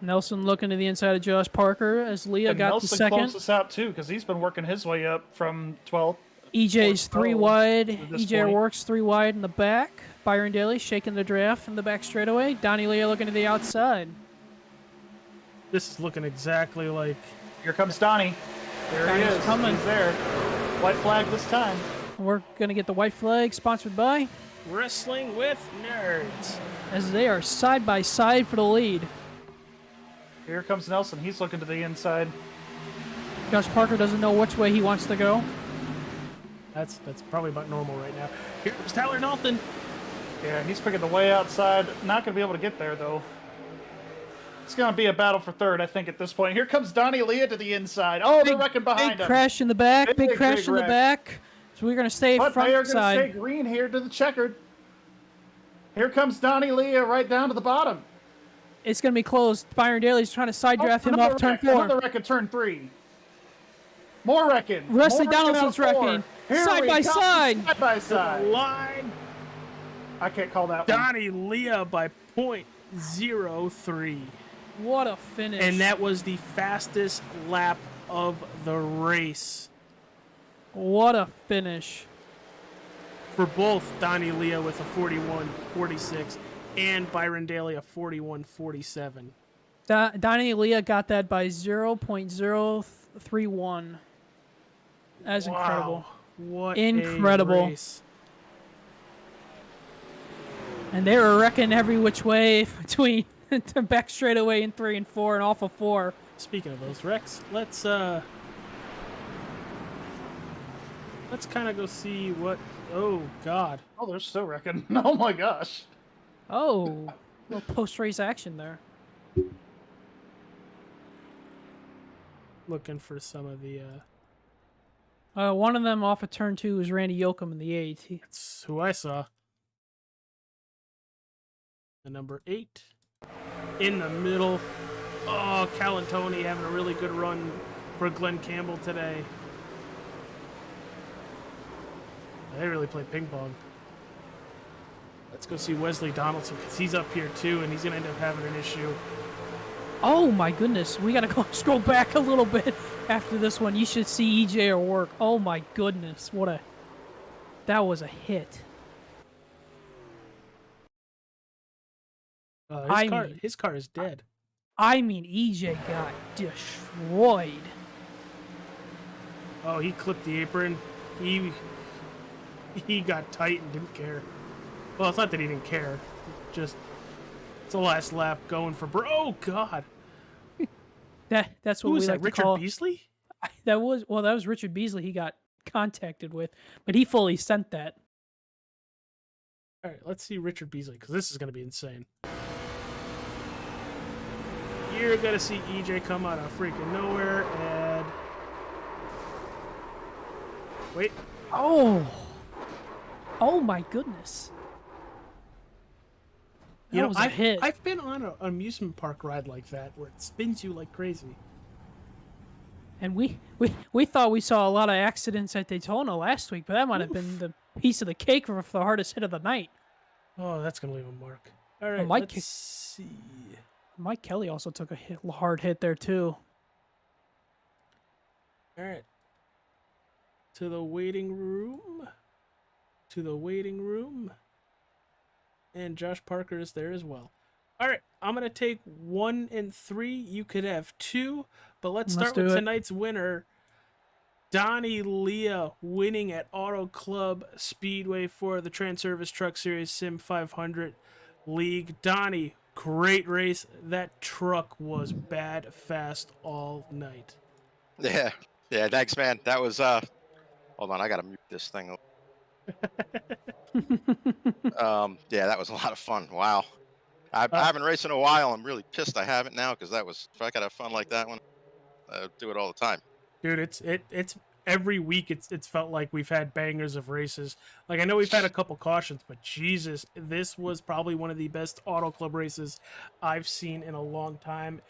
Nelson looking to the inside of Josh Parker as Leah
And
got
Nelson
the second.
closed this out, too, because he's been working his way up from 12th.
EJ's 3 wide.
this
EJ
point.
works 3 wide in the back. Byron Daly shaking the draft in the back straightaway. Donnie Leah looking to the outside.
This is looking exactly like...
Here comes Donnie. There he
Donnie's
is.
coming.
He's there. White flag this time.
We're going to get the white flag sponsored by,
Wrestling with Nerds.
as they are side by side for the lead.
Here comes Nelson. He's looking to the inside.
Josh Parker doesn't know which way he wants to go.
That's probably about normal right now. Here's Tyler Dalton.
Yeah, he's picking the way outside. Not going to be able to get there, though. It's going to be a battle for third, I think, at this point. Here comes Donnie Leah to the inside. Oh, they're wrecking behind
Big
him.
crash in the back. Big crash in the
wreck.
back. So we're going to stay
But they are
front
going to stay
side.
green here to the checkered. Here comes Donnie Leah right down to the bottom.
It's going to be closed. Byron Daly's trying to side draft him
another
off turn
wreck,
4.
Another wreck at turn 3. More wrecking.
Wesley
More wrecking
Donaldson's
out 4.
wrecking.
Here
Side
we
by
come,
side.
Side by
The
side.
line.
I can't call that one.
Donnie Leah by .03.
What a finish.
And that was the fastest lap of the race.
What a finish.
For both Donnie Leah with a 41.46 and Byron Daly a 41.47.
Donnie Leah got that by 0.031. That's incredible.
What
Incredible.
a race.
And they were wrecking every which way between the back straightaway in 3 and 4 and off of 4.
Speaking of those wrecks, let's kind of go see what. Oh God!
Oh, they're still wrecking. Oh my gosh.
Oh, little post-race action there.
Looking for some of the.
One of them off of turn 2 is Randy Yoakum in the AAT.
That's who I saw. The number 8 in the middle. Oh, Cal and Tony having a really good run for Glenn Campbell today. They really play ping pong. Let's go see Wesley Donaldson because he's up here too, and he's gonna end up having an issue.
Oh my goodness, we gotta go scroll back a little bit after this one. You should see EJ or work. Oh my goodness, that was a hit.
His car is dead.
I mean, EJ got destroyed.
Oh, he clipped the apron. He got tight and didn't care. Well, it's not that he didn't care. Just it's the last lap going for oh God.
That's what
Who
we
was
like
that? Richard
to call.
Beasley?
That was Richard Beasley. He got contacted with, but he fully sent that.
All right, let's see Richard Beasley because this is going to be insane. You're going to see EJ come out of freaking nowhere and wait.
Oh my goodness.
You know,
was a hit.
I've been on an amusement park ride like that where it spins you like crazy.
And we thought we saw a lot of accidents at Daytona last week, but that might have been the piece of the cake for the hardest hit of the night.
Oh, that's going to leave a mark. All right,
Mike
let's see.
Mike Kelly also took a hard hit there, too.
All right. To the waiting room. To the waiting room. And Josh Parker is there as well. All right, I'm going to take 1 and 3. You could have 2, but let's start with tonight's winner. Donnie Leah winning at Auto Club Speedway for the TranService Truck Series Sim500 League. Donnie, great race. That truck was bad fast all night.
Yeah, thanks, man. That was hold on, I gotta mute this thing. Yeah, that was a lot of fun. Wow. I haven't raced in a while. I'm really pissed I haven't now, because if I could have fun like that one, I'd do it all the time.
Dude, it's every week it's felt like we've had bangers of races. Like, I know we've had a couple cautions, but Jesus, this was probably one of the best Auto Club races I've seen in a long time.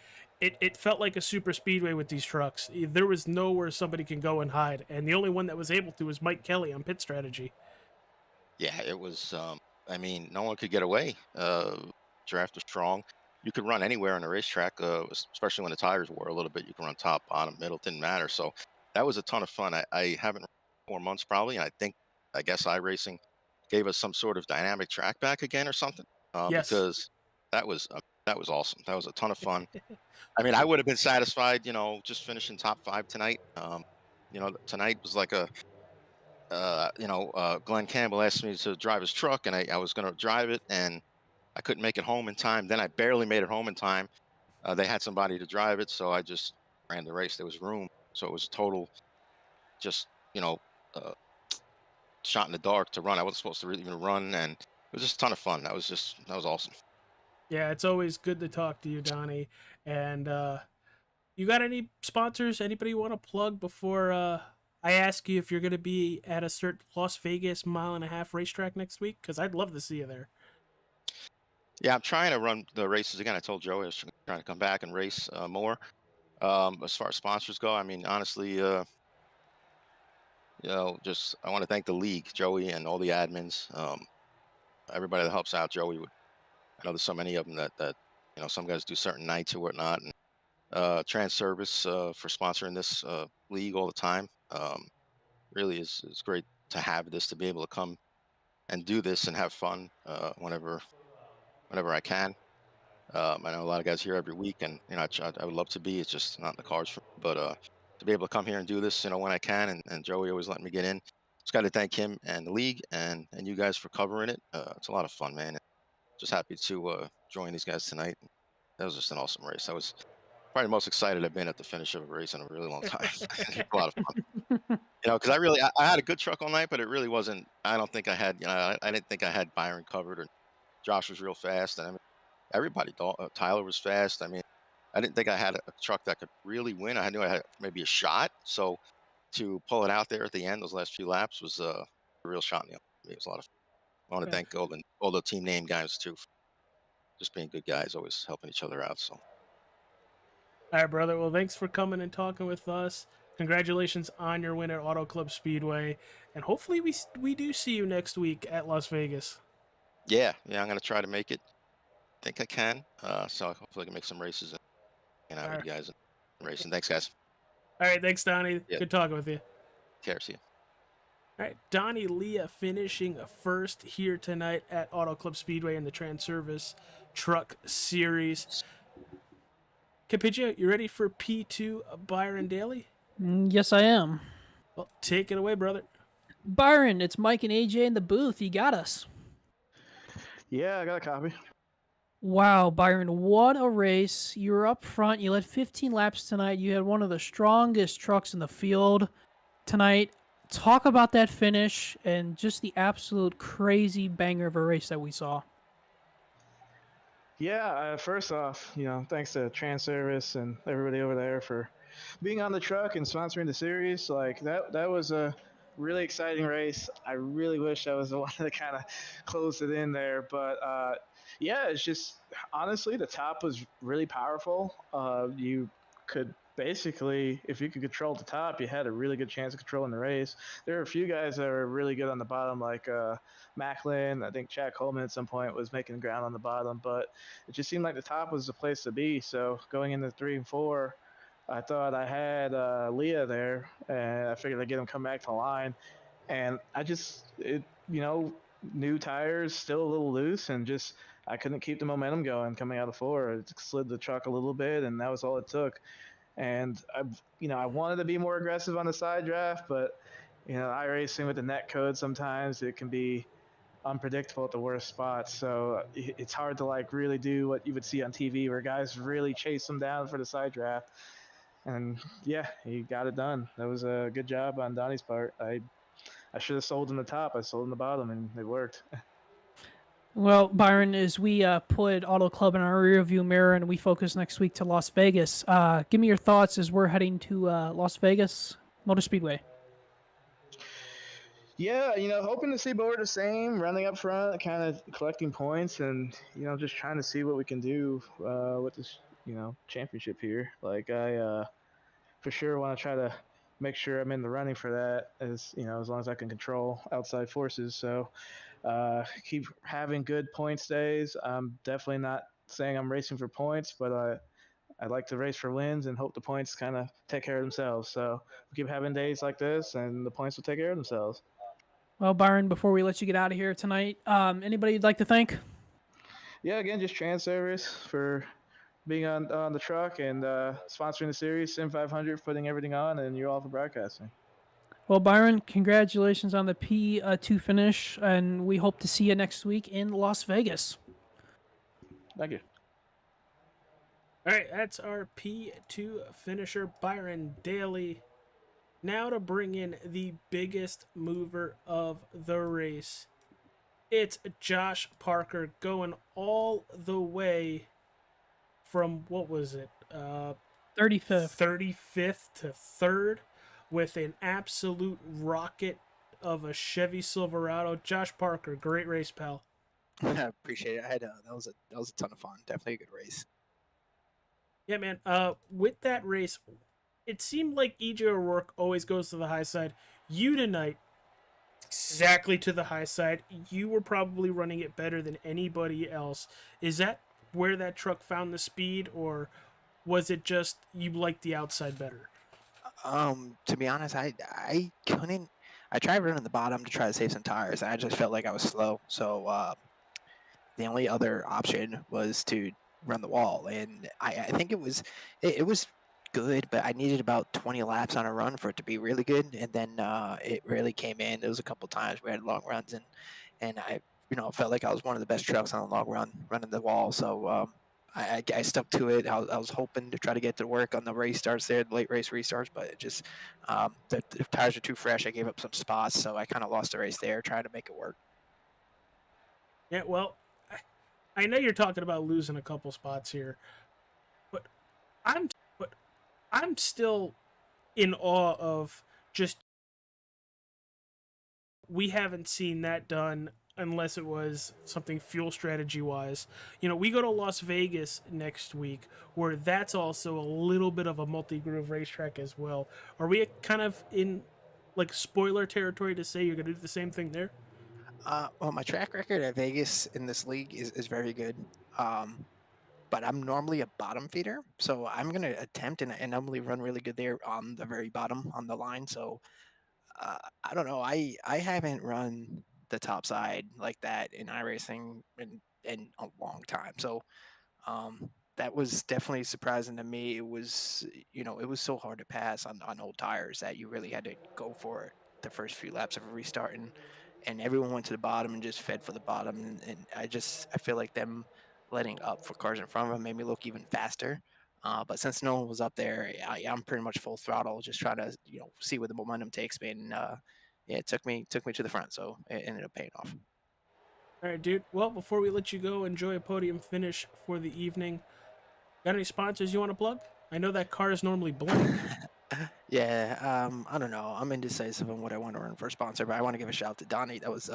It felt like a super speedway with these trucks. There was nowhere somebody can go and hide, and the only one that was able to was Mike Kelly on pit strategy.
Yeah, it was. I mean, no one could get away. Draft was strong. You could run anywhere on the racetrack, especially when the tires wore a little bit. You could run top, bottom, middle, didn't matter. So that was a ton of fun. I haven't run 4 months probably, and I guess iRacing gave us some sort of dynamic track back again or something.
Yes.
Because that was awesome. That was a ton of fun. I mean, I would have been satisfied, just finishing top 5 tonight. Tonight was like Glenn Campbell asked me to drive his truck, and I was going to drive it, and I couldn't make it home in time. Then I barely made it home in time. They had somebody to drive it, so I just ran the race. There was room, so it was total, just shot in the dark to run. I wasn't supposed to really even run, and it was just a ton of fun. That was awesome.
Yeah, it's always good to talk to you, Donnie. And you got any sponsors? Anybody you want to plug before I ask you if you're going to be at a certain Las Vegas 1.5-mile racetrack next week? Because I'd love to see you there.
Yeah, I'm trying to run the races again. I told Joey I was trying to come back and race more. As far as sponsors go, I mean, honestly, I want to thank the league, Joey, and all the admins, everybody that helps out. Joey, I know there's so many of them that some guys do certain nights or whatnot, and TranService for sponsoring this league all the time. Really is great to have this, to be able to come and do this and have fun whenever I can. I know a lot of guys here every week, and I would love to be. It's just not in the cards for me. But to be able to come here and do this, when I can, and Joey always letting me get in. Just got to thank him and the league and you guys for covering it. It's a lot of fun, man. Just happy to join these guys tonight. That was just an awesome race. I was probably the most excited I've been at the finish of a race in a really long time. A lot of fun. Because I had a good truck all night, but it really wasn't. I don't think I had. I didn't think I had Byron covered, or Josh was real fast, and I mean, everybody. Tyler was fast. I mean, I didn't think I had a truck that could really win. I knew I had maybe a shot. So to pull it out there at the end, those last few laps, was a real shot in the arm. It was a lot of fun. I want to thank all the team name guys too, for just being good guys, always helping each other out. So.
All right, brother. Well, thanks for coming and talking with us. Congratulations on your win at Auto Club Speedway, and hopefully we do see you next week at Las Vegas.
Yeah, I'm gonna try to make it. I think I can. So hopefully I can make some races and out with you guys and racing. Thanks, guys.
All right, thanks, Donnie.
Yeah.
Good talking with you.
Care, see you.
All right, Donnie Leah finishing first here tonight at Auto Club Speedway in the TranService Truck Series. Capicchio, you ready for P2 Byron Daly?
Yes, I am.
Well, take it away, brother.
Byron, it's Mike and AJ in the booth. You got us.
Yeah, I got a copy.
Wow, Byron, what a race. You were up front. You led 15 laps tonight. You had one of the strongest trucks in the field tonight. Talk about that finish and just the absolute crazy banger of a race that we saw.
Yeah, first off, thanks to TranService and everybody over there for being on the truck and sponsoring the series. Like that was a really exciting race. I really wish I was the one that kind of closed it in there, but yeah, it's just honestly the top was really powerful. You could basically, if you could control the top, you had a really good chance of controlling the race. There were a few guys that were really good on the bottom, like Macklin. I think Chad Coleman at some point was making ground on the bottom, but it just seemed like the top was the place to be. So going into 3 and 4, I thought I had Leah there, and I figured I'd get him come back to the line. And new tires, still a little loose, and just I couldn't keep the momentum going coming out of 4. It slid the truck a little bit, and that was all it took. And I wanted to be more aggressive on the side draft, but iRacing with the net code, sometimes it can be unpredictable at the worst spots. So it's hard to like really do what you would see on TV, where guys really chase them down for the side draft. And yeah, he got it done. That was a good job on Donnie's part. I should have sold him the top. I sold him the bottom, and it worked.
Well, Byron, as we put Auto Club in our rearview mirror and we focus next week to Las Vegas, give me your thoughts as we're heading to Las Vegas Motor Speedway.
Yeah, hoping to see more of the same, running up front, kind of collecting points, and just trying to see what we can do with this, championship here. Like I for sure want to try to make sure I'm in the running for that, as long as I can control outside forces. So keep having good points days. I'm definitely not saying I'm racing for points, but I like to race for wins and hope the points kind of take care of themselves. So we keep having days like this, and the points will take care of themselves.
Well, Byron, before we let you get out of here tonight, anybody you'd like to thank?
Yeah, again, just TranService for being on the truck and sponsoring the series, Sim500 putting everything on, and you all for broadcasting.
Well, Byron, congratulations on the P2 finish, and we hope to see you next week in Las Vegas.
Thank you.
All right, that's our P2 finisher, Byron Daly. Now to bring in the biggest mover of the race. It's Josh Parker going all the way from, what was it?
35th.
35th to 3rd with an absolute rocket of a Chevy Silverado. Josh Parker, great race, pal.
I appreciate it. That was a ton of fun. Definitely a good race.
Yeah, man. With that race, it seemed like EJ O'Rourke always goes to the high side. You tonight, exactly to the high side. You were probably running it better than anybody else. Is that where that truck found the speed, or was it just you liked the outside better?
To be honest, I couldn't. I tried running the bottom to try to save some tires, and I just felt like I was slow. So the only other option was to run the wall, and I think it was good, but I needed about 20 laps on a run for it to be really good, and then it really came in. There was a couple times we had long runs, and I felt like I was one of the best trucks on the long run running the wall. So I stuck to it. I was hoping to try to get to work on the race starts there, the late race restarts, but it just the tires are too fresh. I gave up some spots, so I kind of lost the race there trying to make it work.
Yeah, well, I know you're talking about losing a couple spots here, but I'm still in awe of just we haven't seen that done unless it was something fuel strategy wise. We go to Las Vegas next week, where that's also a little bit of a multi-groove racetrack as well. Are we kind of in like spoiler territory to say you're going to do the same thing there?
Well, my track record at Vegas in this league is very good. But I'm normally a bottom feeder, so I'm going to attempt and normally run really good there on the very bottom on the line. So I don't know. I haven't run the top side like that in iRacing in a long time. So that was definitely surprising to me. It was, it was so hard to pass on old tires that you really had to go for it the first few laps of a restart, and everyone went to the bottom and just fed for the bottom. And I feel like them letting up for cars in front of them made me look even faster. But since no one was up there, I'm pretty much full throttle, just trying to see where the momentum takes me. And it took me to the front, so it ended up paying off.
All right, dude. Well, before we let you go, enjoy a podium finish for the evening. Got any sponsors you want to plug? I know that car is normally blank.
Yeah, I don't know. I'm indecisive on what I want to run for a sponsor, but I want to give a shout out to Donnie. That was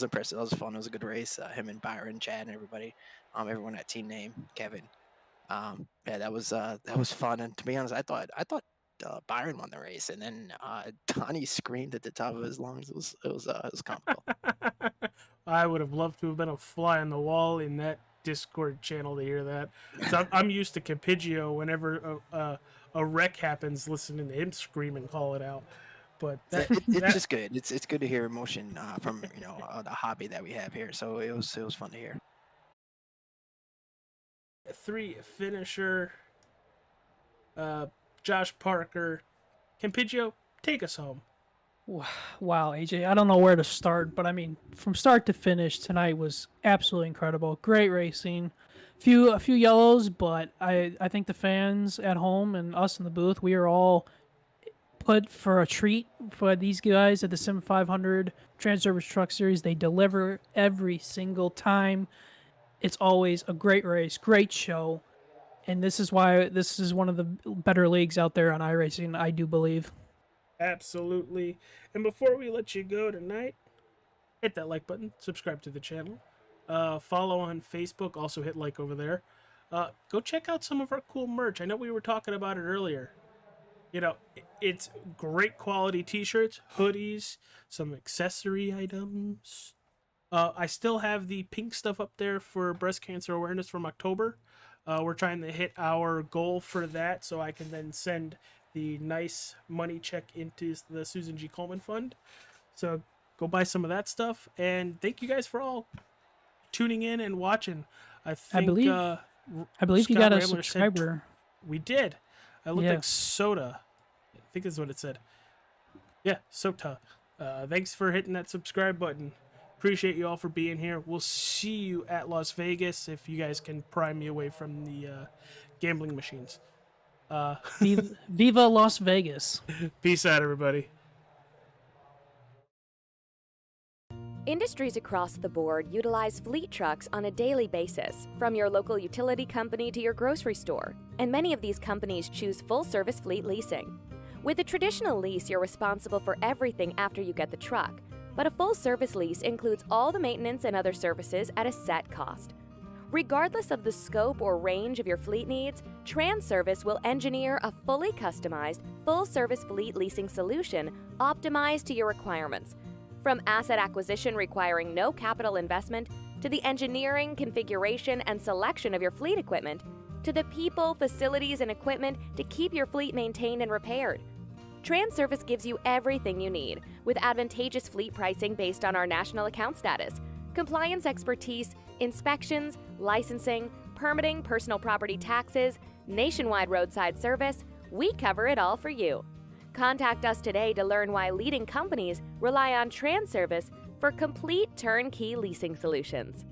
impressive. That was fun. It was a good race. Him and Byron, Chad, and everybody, everyone at Team Name, Kevin. Yeah, that was fun. And to be honest, I thought Byron won the race, and then Donnie screamed at the top of his lungs. It was comical.
I would have loved to have been a fly on the wall in that Discord channel to hear that. So I'm used to Capigio whenever a wreck happens, listening to him scream and call it out. But
It's just good. It's good to hear emotion from the hobby that we have here. So it was fun to hear.
3 finisher. Josh Parker, Campigio, take us home.
Wow, AJ, I don't know where to start, but I mean, from start to finish, tonight was absolutely incredible. Great racing. A few yellows, but I think the fans at home and us in the booth, we are all put for a treat for these guys at the Sim500 TranService Truck Series. They deliver every single time. It's always a great race, great show, and this is why this is one of the better leagues out there on iRacing, I do believe.
Absolutely. And before we let you go tonight, hit that like button, subscribe to the channel, follow on Facebook, also hit like over there. Go check out some of our cool merch. I know we were talking about it earlier. It's great quality t-shirts, hoodies, some accessory items. I still have the pink stuff up there for breast cancer awareness from October. We're trying to hit our goal for that so I can then send the nice money check into the Susan G. Komen Fund. So go buy some of that stuff. And thank you guys for all tuning in and watching. I believe
you got a subscriber.
We did. I looked like Soda. I think that's what it said. Yeah, Sota. Thanks for hitting that subscribe button. Appreciate you all for being here. We'll see you at Las Vegas if you guys can pry me away from the gambling machines.
Viva Las Vegas.
Peace out, everybody.
Industries across the board utilize fleet trucks on a daily basis, from your local utility company to your grocery store. And many of these companies choose full-service fleet leasing. With a traditional lease, you're responsible for everything after you get the truck. But a full-service lease includes all the maintenance and other services at a set cost. Regardless of the scope or range of your fleet needs, TranService will engineer a fully customized, full-service fleet leasing solution optimized to your requirements. From asset acquisition requiring no capital investment, to the engineering, configuration, and selection of your fleet equipment, to the people, facilities, and equipment to keep your fleet maintained and repaired. TranService gives you everything you need, with advantageous fleet pricing based on our national account status, compliance expertise, inspections, licensing, permitting, personal property taxes, nationwide roadside service. We cover it all for you. Contact us today to learn why leading companies rely on TranService for complete turnkey leasing solutions.